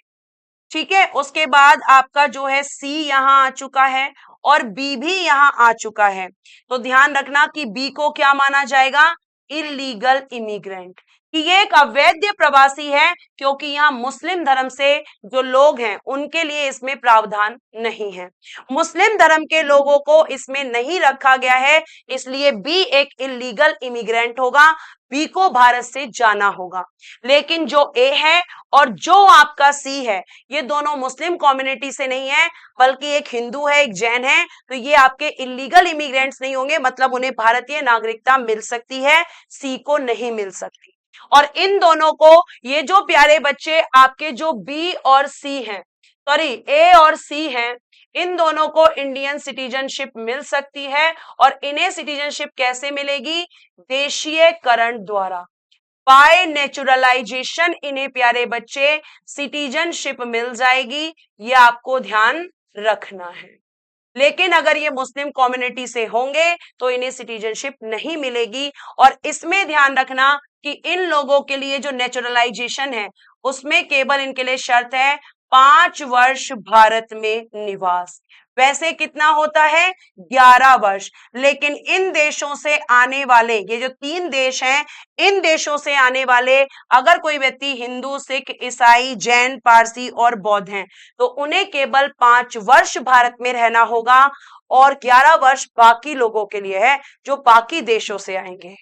ठीक है, उसके बाद आपका जो है सी यहां आ चुका है और बी भी यहां आ चुका है, तो ध्यान रखना कि बी को क्या माना जाएगा? इलीगल इमिग्रेंट, कि ये एक अवैध प्रवासी है, क्योंकि यहाँ मुस्लिम धर्म से जो लोग हैं उनके लिए इसमें प्रावधान नहीं है। मुस्लिम धर्म के लोगों को इसमें नहीं रखा गया है, इसलिए बी एक इलीगल इमिग्रेंट होगा, बी को भारत से जाना होगा। लेकिन जो ए है और जो आपका सी है, ये दोनों मुस्लिम कम्युनिटी से नहीं है, बल्कि एक हिंदू है, एक जैन है, तो ये आपके इलीगल इमिग्रेंट्स नहीं होंगे, मतलब उन्हें भारतीय नागरिकता मिल सकती है, सी को नहीं मिल सकती। और इन दोनों को, ये जो प्यारे बच्चे आपके जो बी और सी हैं, सॉरी ए और सी हैं, इन दोनों को इंडियन सिटीजनशिप मिल सकती है। और इन्हें सिटीजनशिप कैसे मिलेगी? देशीयकरण द्वारा, बाय नेचुरलाइजेशन इन्हें प्यारे बच्चे सिटीजनशिप मिल जाएगी, ये आपको ध्यान रखना है। लेकिन अगर ये मुस्लिम कम्युनिटी से होंगे तो इन्हें सिटीजनशिप नहीं मिलेगी। और इसमें ध्यान रखना कि इन लोगों के लिए जो नेचुरलाइजेशन है, उसमें केवल इनके लिए शर्त है 5 वर्ष भारत में निवास। वैसे कितना होता है? 11 वर्ष। लेकिन इन देशों से आने वाले, ये जो 3 देश हैं, इन देशों से आने वाले अगर कोई व्यक्ति हिंदू, सिख, ईसाई, जैन, पारसी और बौद्ध हैं, तो उन्हें केवल 5 वर्ष भारत में रहना होगा और 11 वर्ष बाकी लोगों के लिए है जो बाकी देशों से आएंगे।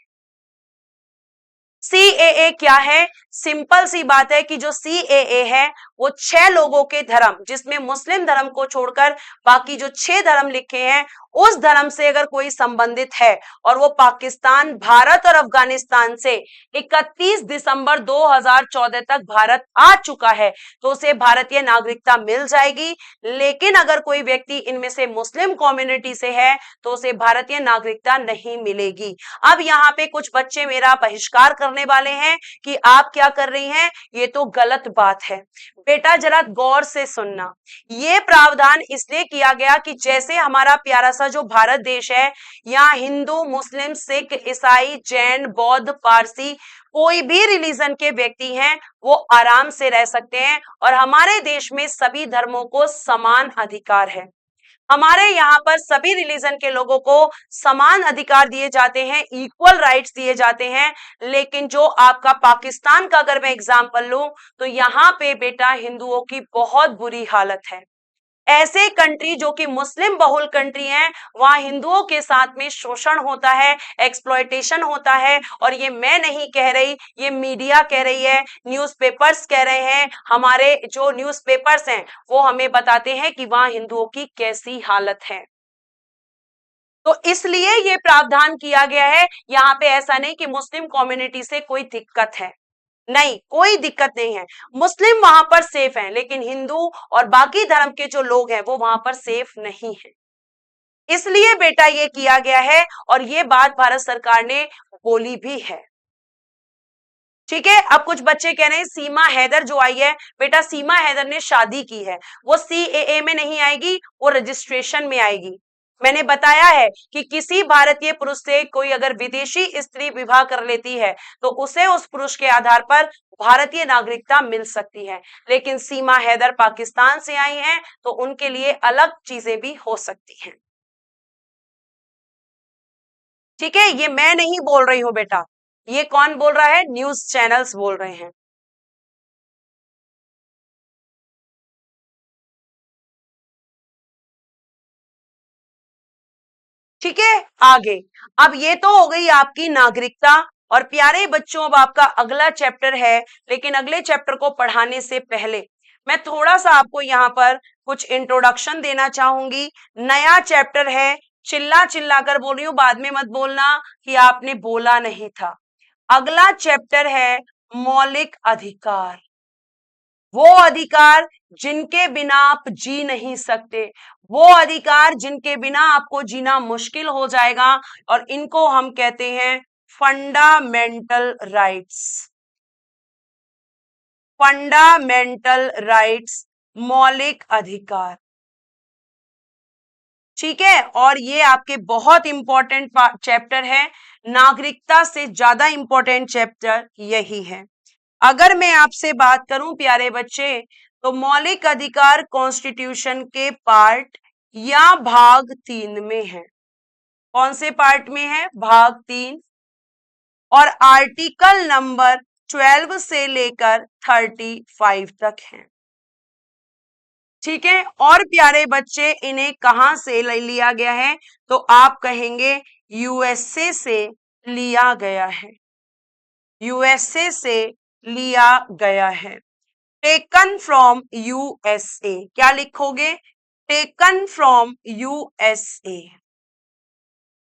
CAA क्या है? सिंपल सी बात है कि जो CAA है वो 6 लोगों के धर्म, जिसमें मुस्लिम धर्म को छोड़कर बाकी जो 6 धर्म लिखे हैं, उस धर्म से अगर कोई संबंधित है और वो पाकिस्तान, भारत और अफगानिस्तान से 31 दिसंबर 2014 तक भारत आ चुका है, तो उसे भारतीय नागरिकता मिल जाएगी। लेकिन अगर कोई व्यक्ति इनमें से मुस्लिम कम्युनिटी से है तो उसे भारतीय नागरिकता नहीं मिलेगी। अब यहाँ पे कुछ बच्चे मेरा बहिष्कार करने वाले हैं कि आप क्या कर रही हैं, ये तो गलत बात है। बेटा जरा गौर से सुनना, ये प्रावधान इसलिए किया गया कि जैसे हमारा प्यारा सा जो भारत देश है, यहाँ हिंदू, मुस्लिम, सिख, ईसाई, जैन, बौद्ध, पारसी, कोई भी रिलीजन के व्यक्ति हैं वो आराम से रह सकते हैं और हमारे देश में सभी धर्मों को समान अधिकार है। हमारे यहाँ पर सभी रिलीजन के लोगों को समान अधिकार दिए जाते हैं, इक्वल राइट्स दिए जाते हैं। लेकिन जो आपका पाकिस्तान का अगर मैं एग्जांपल लूं तो यहाँ पे बेटा हिंदुओं की बहुत बुरी हालत है। ऐसे कंट्री जो कि मुस्लिम बहुल कंट्री हैं, वहां हिंदुओं के साथ में शोषण होता है, एक्सप्लॉयटेशन होता है। और ये मैं नहीं कह रही, ये मीडिया कह रही है, न्यूज़पेपर्स कह रहे हैं, हमारे जो न्यूज़पेपर्स हैं वो हमें बताते हैं कि वहां हिंदुओं की कैसी हालत है। तो इसलिए ये प्रावधान किया गया है। यहाँ पे ऐसा नहीं कि मुस्लिम कम्युनिटी से कोई दिक्कत है, नहीं, कोई दिक्कत नहीं है। मुस्लिम वहां पर सेफ हैं, लेकिन हिंदू और बाकी धर्म के जो लोग हैं वो वहां पर सेफ नहीं है। इसलिए बेटा ये किया गया है और ये बात भारत सरकार ने बोली भी है। ठीक है। अब कुछ बच्चे कह रहे हैं सीमा हैदर जो आई है, बेटा सीमा हैदर ने शादी की है, वो CAA में नहीं आएगी, वो रजिस्ट्रेशन में आएगी। मैंने बताया है कि किसी भारतीय पुरुष से कोई अगर विदेशी स्त्री विवाह कर लेती है तो उसे उस पुरुष के आधार पर भारतीय नागरिकता मिल सकती है। लेकिन सीमा हैदर पाकिस्तान से आई हैं तो उनके लिए अलग चीजें भी हो सकती हैं। ठीक है, ये मैं नहीं बोल रही हूं बेटा, ये कौन बोल रहा है, न्यूज चैनल्स बोल रहे हैं। ठीक है, आगे। अब ये तो हो गई आपकी नागरिकता। और प्यारे बच्चों, अब आपका अगला चैप्टर है, लेकिन अगले चैप्टर को पढ़ाने से पहले मैं थोड़ा सा आपको यहाँ पर कुछ इंट्रोडक्शन देना चाहूंगी। नया चैप्टर है, चिल्ला चिल्ला कर बोल रही हूं, बाद में मत बोलना कि आपने बोला नहीं था। अगला चैप्टर है मौलिक अधिकार, वो अधिकार जिनके बिना आप जी नहीं सकते, वो अधिकार जिनके बिना आपको जीना मुश्किल हो जाएगा, और इनको हम कहते हैं फंडामेंटल राइट्स। फंडामेंटल राइट्स, मौलिक अधिकार। ठीक है, और ये आपके बहुत इंपॉर्टेंट चैप्टर है, नागरिकता से ज्यादा इंपॉर्टेंट चैप्टर यही है। अगर मैं आपसे बात करूं प्यारे बच्चे, तो मौलिक अधिकार कॉन्स्टिट्यूशन के पार्ट या भाग 3 में है। कौन से पार्ट में है, भाग 3, और आर्टिकल नंबर 12 से लेकर 35 तक है। ठीक है, और प्यारे बच्चे इन्हें कहां से लिया गया है, तो आप कहेंगे USA से लिया गया है, USA से लिया गया है। टेकन फ्रॉम USA, क्या लिखोगे, taken from USA,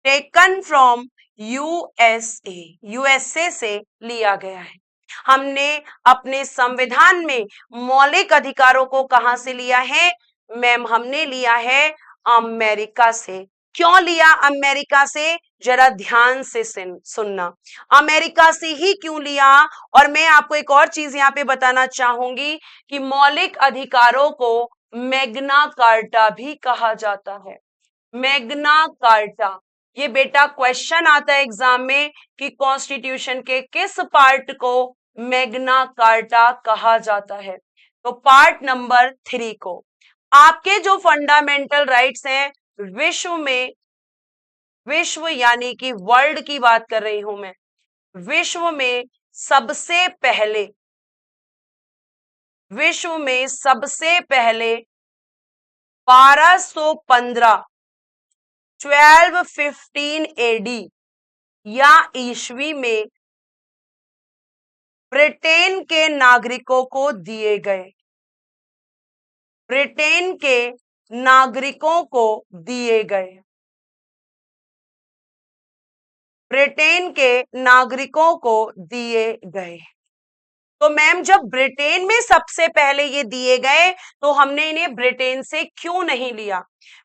taken from USA से लिया गया है। हमने अपने संविधान में मौलिक अधिकारों को कहां से लिया है मैम, हमने लिया है अमेरिका से। क्यों लिया अमेरिका से, जरा ध्यान से सुनना, अमेरिका से ही क्यों लिया। और मैं आपको एक और चीज यहाँ पे बताना चाहूंगी कि मौलिक अधिकारों को मैग्ना कार्टा भी कहा जाता है। मैग्ना कार्टा, ये बेटा क्वेश्चन आता है एग्जाम में कि कॉन्स्टिट्यूशन के किस पार्ट को मैग्ना कार्टा कहा जाता है, तो पार्ट नंबर 3 को। आपके जो फंडामेंटल राइट्स हैं विश्व में, विश्व यानी कि वर्ल्ड की बात कर रही हूं मैं, विश्व में सबसे पहले, विश्व में सबसे पहले 1215 1215 AD या ईस्वी में ब्रिटेन के नागरिकों को दिए गए, ब्रिटेन के नागरिकों को दिए गए, ब्रिटेन के नागरिकों को दिए गए। तो मैम जब ब्रिटेन में सबसे पहले ये दिए गए तो हमने इन्हें ब्रिटेन से क्यों नहीं लिया,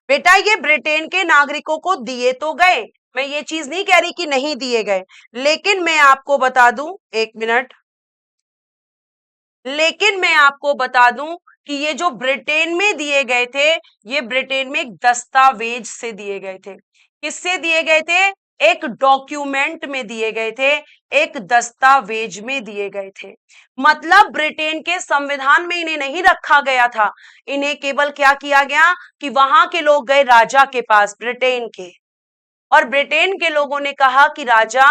बेटा ये ब्रिटेन के नागरिकों को दिए तो गए, मैं ये चीज नहीं कह रही कि नहीं दिए गए, लेकिन मैं आपको बता दूं, एक मिनट, लेकिन मैं आपको बता दूं कि ये जो ब्रिटेन में दिए गए थे, ये ब्रिटेन में एक दस्तावेज से दिए गए थे। किससे दिए गए थे? एक डॉक्यूमेंट में दिए गए थे, एक दस्तावेज में दिए गए थे। मतलब ब्रिटेन के संविधान में इन्हें नहीं रखा गया था, इन्हें केवल क्या किया गया कि वहां के लोग गए राजा के पास, ब्रिटेन के, और ब्रिटेन के लोगों ने कहा कि राजा,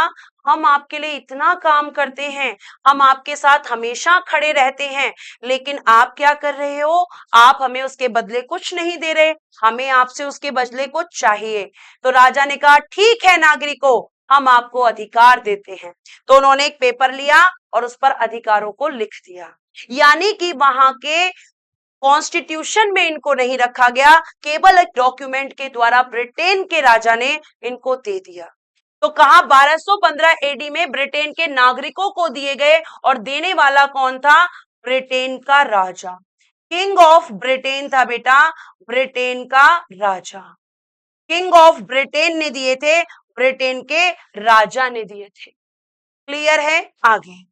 हम आपके लिए इतना काम करते हैं, हम आपके साथ हमेशा खड़े रहते हैं, लेकिन आप क्या कर रहे हो, आप हमें उसके बदले कुछ नहीं दे रहे, हमें आपसे उसके बदले कुछ चाहिए। तो राजा ने कहा ठीक है नागरिकों, हम आपको अधिकार देते हैं। तो उन्होंने एक पेपर लिया और उस पर अधिकारों को लिख दिया। यानी कि वहां के कॉन्स्टिट्यूशन में इनको नहीं रखा गया, केवल एक डॉक्यूमेंट के द्वारा ब्रिटेन के राजा ने इनको दे दिया। तो कहा 1215 एडी में ब्रिटेन के नागरिकों को दिए गए, और देने वाला कौन था? ब्रिटेन का राजा, किंग ऑफ ब्रिटेन था बेटा, ब्रिटेन का राजा, किंग ऑफ ब्रिटेन ने दिए थे, ब्रिटेन के राजा ने दिए थे। क्लियर है? आगे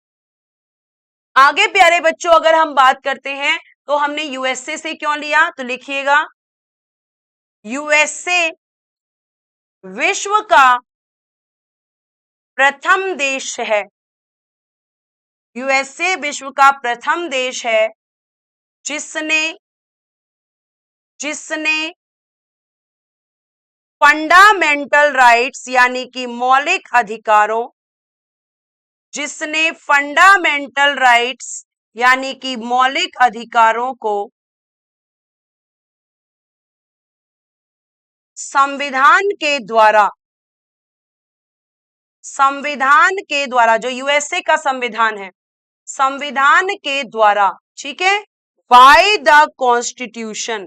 आगे प्यारे बच्चों, अगर हम बात करते हैं तो हमने यूएसए से क्यों लिया, तो लिखिएगा, यूएसए विश्व का प्रथम देश है, यूएसए विश्व का प्रथम देश है जिसने जिसने फंडामेंटल राइट्स यानी कि मौलिक अधिकारों, जिसने फंडामेंटल राइट्स यानी कि मौलिक अधिकारों को संविधान के द्वारा, संविधान के द्वारा, जो यूएसए का संविधान है, संविधान के द्वारा, ठीक है, by the constitution,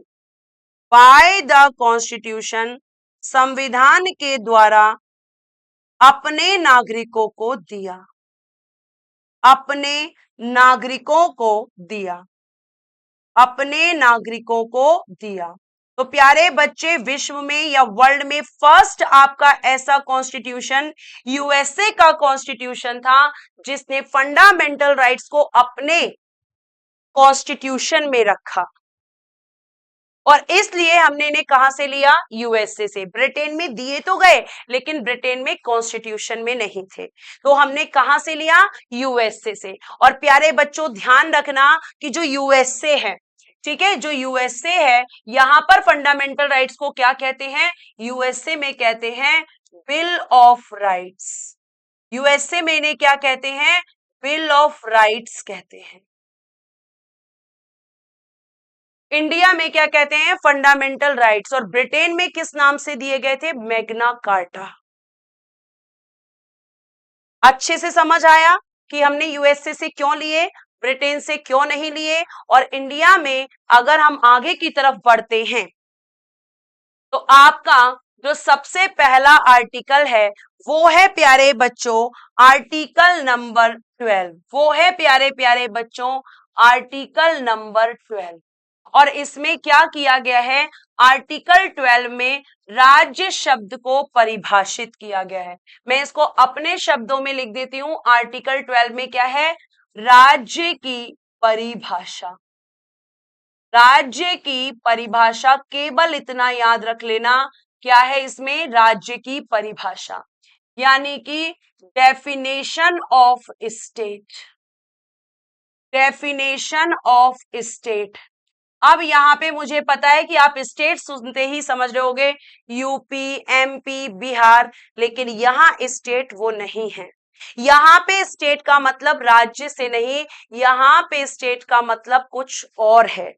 by the constitution, संविधान के द्वारा अपने नागरिकों को दिया, अपने नागरिकों को दिया, अपने नागरिकों को दिया। तो प्यारे बच्चे, विश्व में या वर्ल्ड में फर्स्ट आपका ऐसा कॉन्स्टिट्यूशन यूएसए का कॉन्स्टिट्यूशन था जिसने फंडामेंटल राइट्स को अपने कॉन्स्टिट्यूशन में रखा। और इसलिए हमने इन्हें कहां से लिया? यूएसए से। ब्रिटेन में दिए तो गए, लेकिन ब्रिटेन में कॉन्स्टिट्यूशन में नहीं थे, तो हमने कहां से लिया? यूएसए से। और प्यारे बच्चों ध्यान रखना कि जो यूएसए है, ठीक है, जो यूएसए है, यहां पर फंडामेंटल राइट्स को क्या कहते हैं? यूएसए में कहते हैं बिल ऑफ राइट्स। यूएसए में इन्हें क्या कहते हैं? बिल ऑफ राइट्स कहते हैं। इंडिया में क्या कहते हैं? Fundamental rights. और ब्रिटेन में किस नाम से दिए गए थे? Magna carta. अच्छे से समझ आया कि हमने यूएसए से क्यों लिए, ब्रिटेन से क्यों नहीं लिए। और इंडिया में अगर हम आगे की तरफ बढ़ते हैं तो आपका जो सबसे पहला आर्टिकल है वो है प्यारे बच्चों आर्टिकल नंबर 12, वो है प्यारे प्यारे बच्चों आर्टिकल नंबर 12। और इसमें क्या किया गया है? आर्टिकल 12 में राज्य शब्द को परिभाषित किया गया है। मैं इसको अपने शब्दों में लिख देती हूं। आर्टिकल 12 में क्या है? राज्य की परिभाषा। राज्य की परिभाषा, केवल इतना याद रख लेना, क्या है इसमें? राज्य की परिभाषा, यानी कि definition of state, definition of state. अब यहाँ पे मुझे पता है कि आप स्टेट सुनते ही समझ रहे होगे यूपी, एमपी, बिहार, लेकिन यहाँ स्टेट वो नहीं है। यहाँ पे स्टेट का मतलब राज्य से नहीं, यहाँ पे स्टेट का मतलब कुछ और है।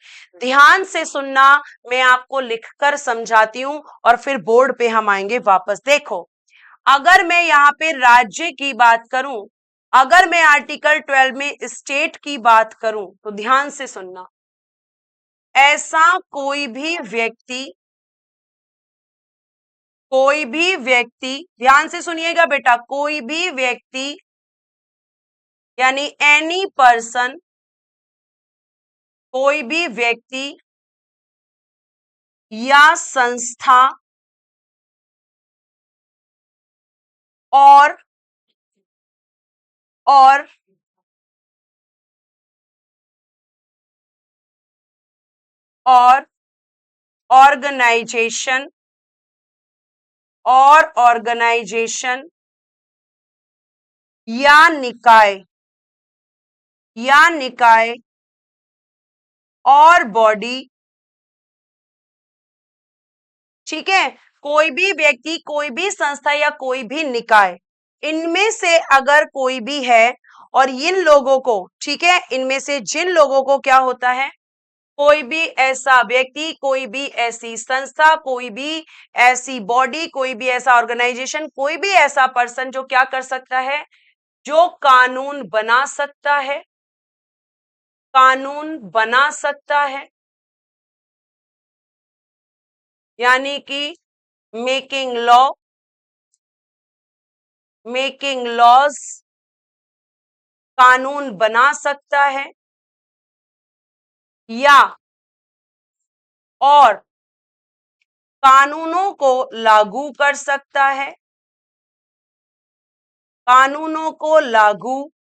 ध्यान से सुनना, मैं आपको लिखकर समझाती हूं और फिर बोर्ड पे हम आएंगे वापस। देखो, अगर मैं यहाँ पे राज्य की बात करूं, अगर मैं आर्टिकल 12 में स्टेट की बात करूं, तो ध्यान से सुनना, ऐसा कोई भी व्यक्ति, कोई भी व्यक्ति, ध्यान से सुनिएगा बेटा, कोई भी व्यक्ति यानी एनी पर्सन, कोई भी व्यक्ति या संस्था और और ऑर्गेनाइजेशन या निकाय और बॉडी, ठीक है, कोई भी व्यक्ति, कोई भी संस्था या कोई भी निकाय, इनमें से अगर कोई भी है और इन लोगों को, ठीक है, इनमें से जिन लोगों को क्या होता है, कोई भी ऐसा व्यक्ति, कोई भी ऐसी संस्था, कोई भी ऐसी बॉडी, कोई भी ऐसा ऑर्गेनाइजेशन, कोई भी ऐसा पर्सन जो क्या कर सकता है, जो कानून बना सकता है, कानून बना सकता है, यानी कि मेकिंग लॉज, कानून बना सकता है, या और कानूनों को लागू कर सकता है, कानूनों को लागू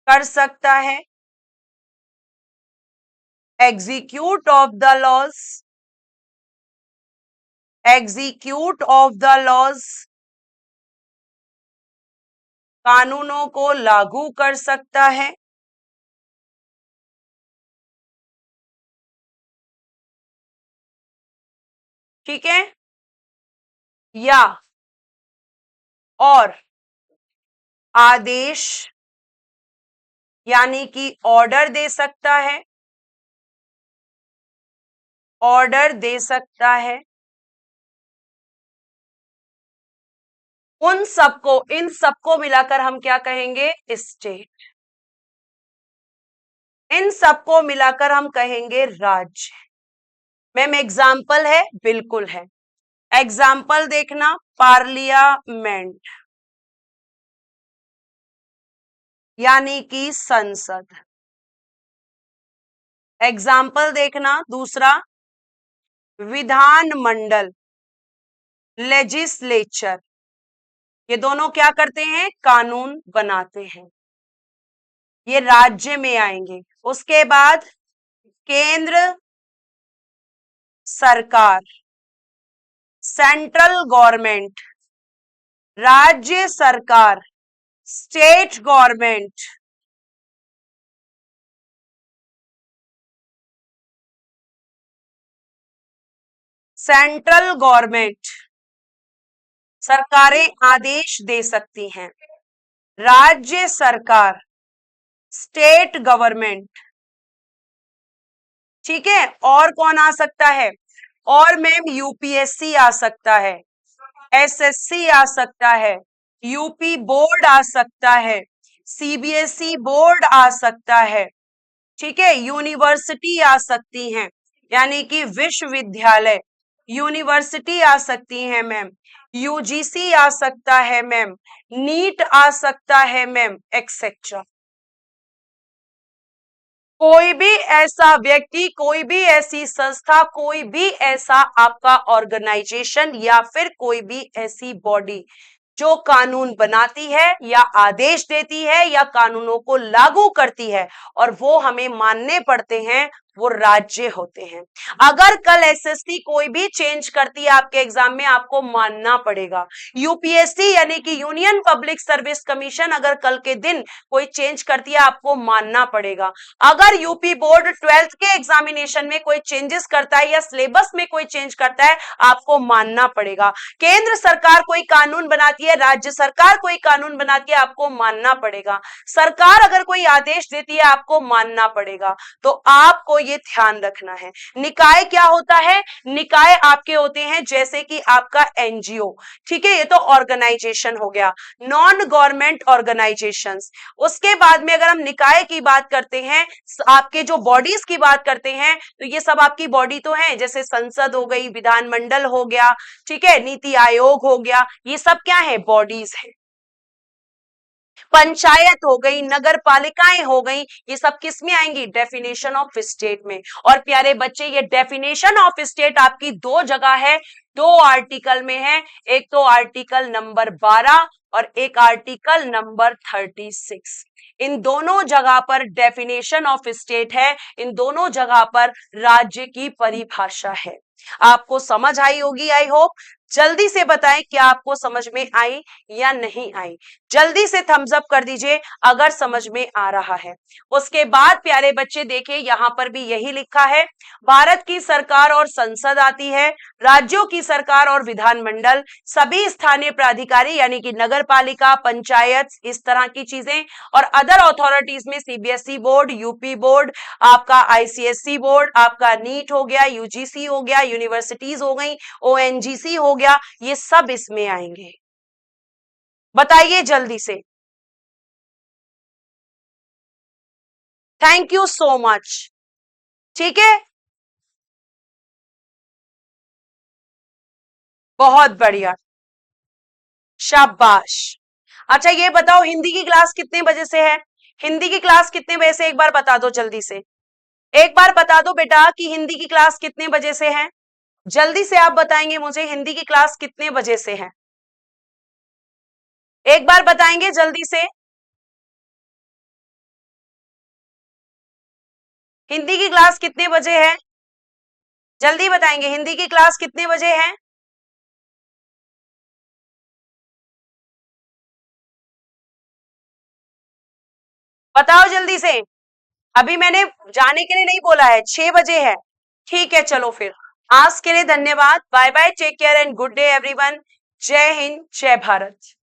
कर सकता है, execute of the laws, execute of the laws, कानूनों को लागू कर सकता है, ठीक है, या और आदेश यानी कि ऑर्डर दे सकता है, ऑर्डर दे सकता है, उन सबको, इन सबको मिलाकर हम क्या कहेंगे, स्टेट, इन सबको मिलाकर हम कहेंगे राज्य। मैम एग्जाम्पल है, बिल्कुल है, एग्जाम्पल देखना, पार्लियामेंट यानी कि संसद, एग्जाम्पल देखना दूसरा, विधानमंडल, लेजिस्लेचर, ये दोनों क्या करते हैं, कानून बनाते हैं, ये राज्य में आएंगे। उसके बाद केंद्र सरकार, सेंट्रल गवर्नमेंट, राज्य सरकार, स्टेट गवर्नमेंट, सेंट्रल गवर्नमेंट, सरकारें आदेश दे सकती हैं, राज्य सरकार, स्टेट गवर्नमेंट, ठीक है, और कौन आ सकता है, और मैम यूपीएससी आ सकता है, एसएससी आ सकता है, यूपी बोर्ड आ सकता है, सीबीएसई बोर्ड आ सकता है, ठीक है, यूनिवर्सिटी आ सकती हैं, यानी कि विश्वविद्यालय, यूनिवर्सिटी आ सकती है मैम, यूजीसी आ सकता है मैम, नीट आ सकता है मैम, एक्सेट्रा। कोई भी ऐसा व्यक्ति, कोई भी ऐसी संस्था, कोई भी ऐसा आपका ऑर्गेनाइजेशन या फिर कोई भी ऐसी बॉडी जो कानून बनाती है या आदेश देती है या कानूनों को लागू करती है और वो हमें मानने पड़ते हैं, वो राज्य होते हैं। अगर कल एसएससी कोई भी चेंज करती है आपके एग्जाम में, आपको मानना पड़ेगा। यूपीएससी यानी कि यूनियन पब्लिक सर्विस कमीशन अगर कल के दिन कोई चेंज करती है, आपको मानना पड़ेगा। अगर यूपी बोर्ड 12th के एग्जामिनेशन में कोई चेंजेस करता है या सिलेबस में कोई चेंज करता है, आपको मानना पड़ेगा। केंद्र सरकार कोई कानून बनाती है, राज्य सरकार कोई कानून बनाती है, आपको मानना पड़ेगा। सरकार अगर कोई आदेश देती है, आपको मानना पड़ेगा। तो आपको ये ध्यान रखना है। निकाय क्या होता है, निकाय आपके होते हैं जैसे कि आपका एनजीओ, ठीक है, ये तो ऑर्गेनाइजेशन हो गया, नॉन गवर्नमेंट ऑर्गेनाइजेशंस। उसके बाद में अगर हम निकाय की बात करते हैं, आपके जो बॉडीज की बात करते हैं, तो ये सब आपकी बॉडी तो है, जैसे संसद हो गई, विधानमंडल हो गया, ठीक है, नीति आयोग हो गया, ये सब क्या है, बॉडीज है। पंचायत हो गई, नगर पालिकाएं हो गई, ये सब किस में आएंगी, डेफिनेशन ऑफ स्टेट में। और प्यारे बच्चे, ये डेफिनेशन ऑफ स्टेट आपकी दो जगह है, दो आर्टिकल में है, एक तो आर्टिकल नंबर 12 और एक आर्टिकल नंबर 36। इन दोनों जगह पर डेफिनेशन ऑफ स्टेट है, इन दोनों जगह पर राज्य की परिभाषा है। आपको समझ आई होगी आई होप। जल्दी से बताएं क्या आपको समझ में आई या नहीं आई। जल्दी से थम्स अप कर दीजिए अगर समझ में आ रहा है। उसके बाद प्यारे बच्चे देखिए यहां पर भी यही लिखा है, भारत की सरकार और संसद आती है, राज्यों की सरकार और विधानमंडल, सभी स्थानीय प्राधिकारी यानी कि नगर पालिका, पंचायत, इस तरह की चीजें, और अदर अथॉरिटीज में सीबीएसई बोर्ड, यूपी बोर्ड, आपका आईसीएसई बोर्ड, आपका नीट हो गया, यूजीसी हो गया, यूनिवर्सिटीज हो गई, ओएनजीसी हो गया, ये सब इसमें आएंगे। बताइए जल्दी से। Thank you so much. ठीक है, बहुत बढ़िया, शाबाश। अच्छा ये बताओ हिंदी की क्लास कितने बजे से है? हिंदी की क्लास कितने बजे से एक बार बता दो जल्दी से। एक बार बता दो बेटा कि हिंदी की क्लास कितने बजे से है। जल्दी से आप बताएंगे मुझे हिंदी की क्लास कितने बजे से है। एक बार बताएंगे जल्दी से। हिंदी की क्लास कितने बजे है? जल्दी बताएंगे हिंदी की क्लास कितने बजे है। बताओ जल्दी से। अभी मैंने जाने के लिए नहीं बोला है, 6 बजे है। ठीक है चलो फिर, आज के लिए धन्यवाद। Bye bye, take care and good day everyone. जय हिंद, जय भारत।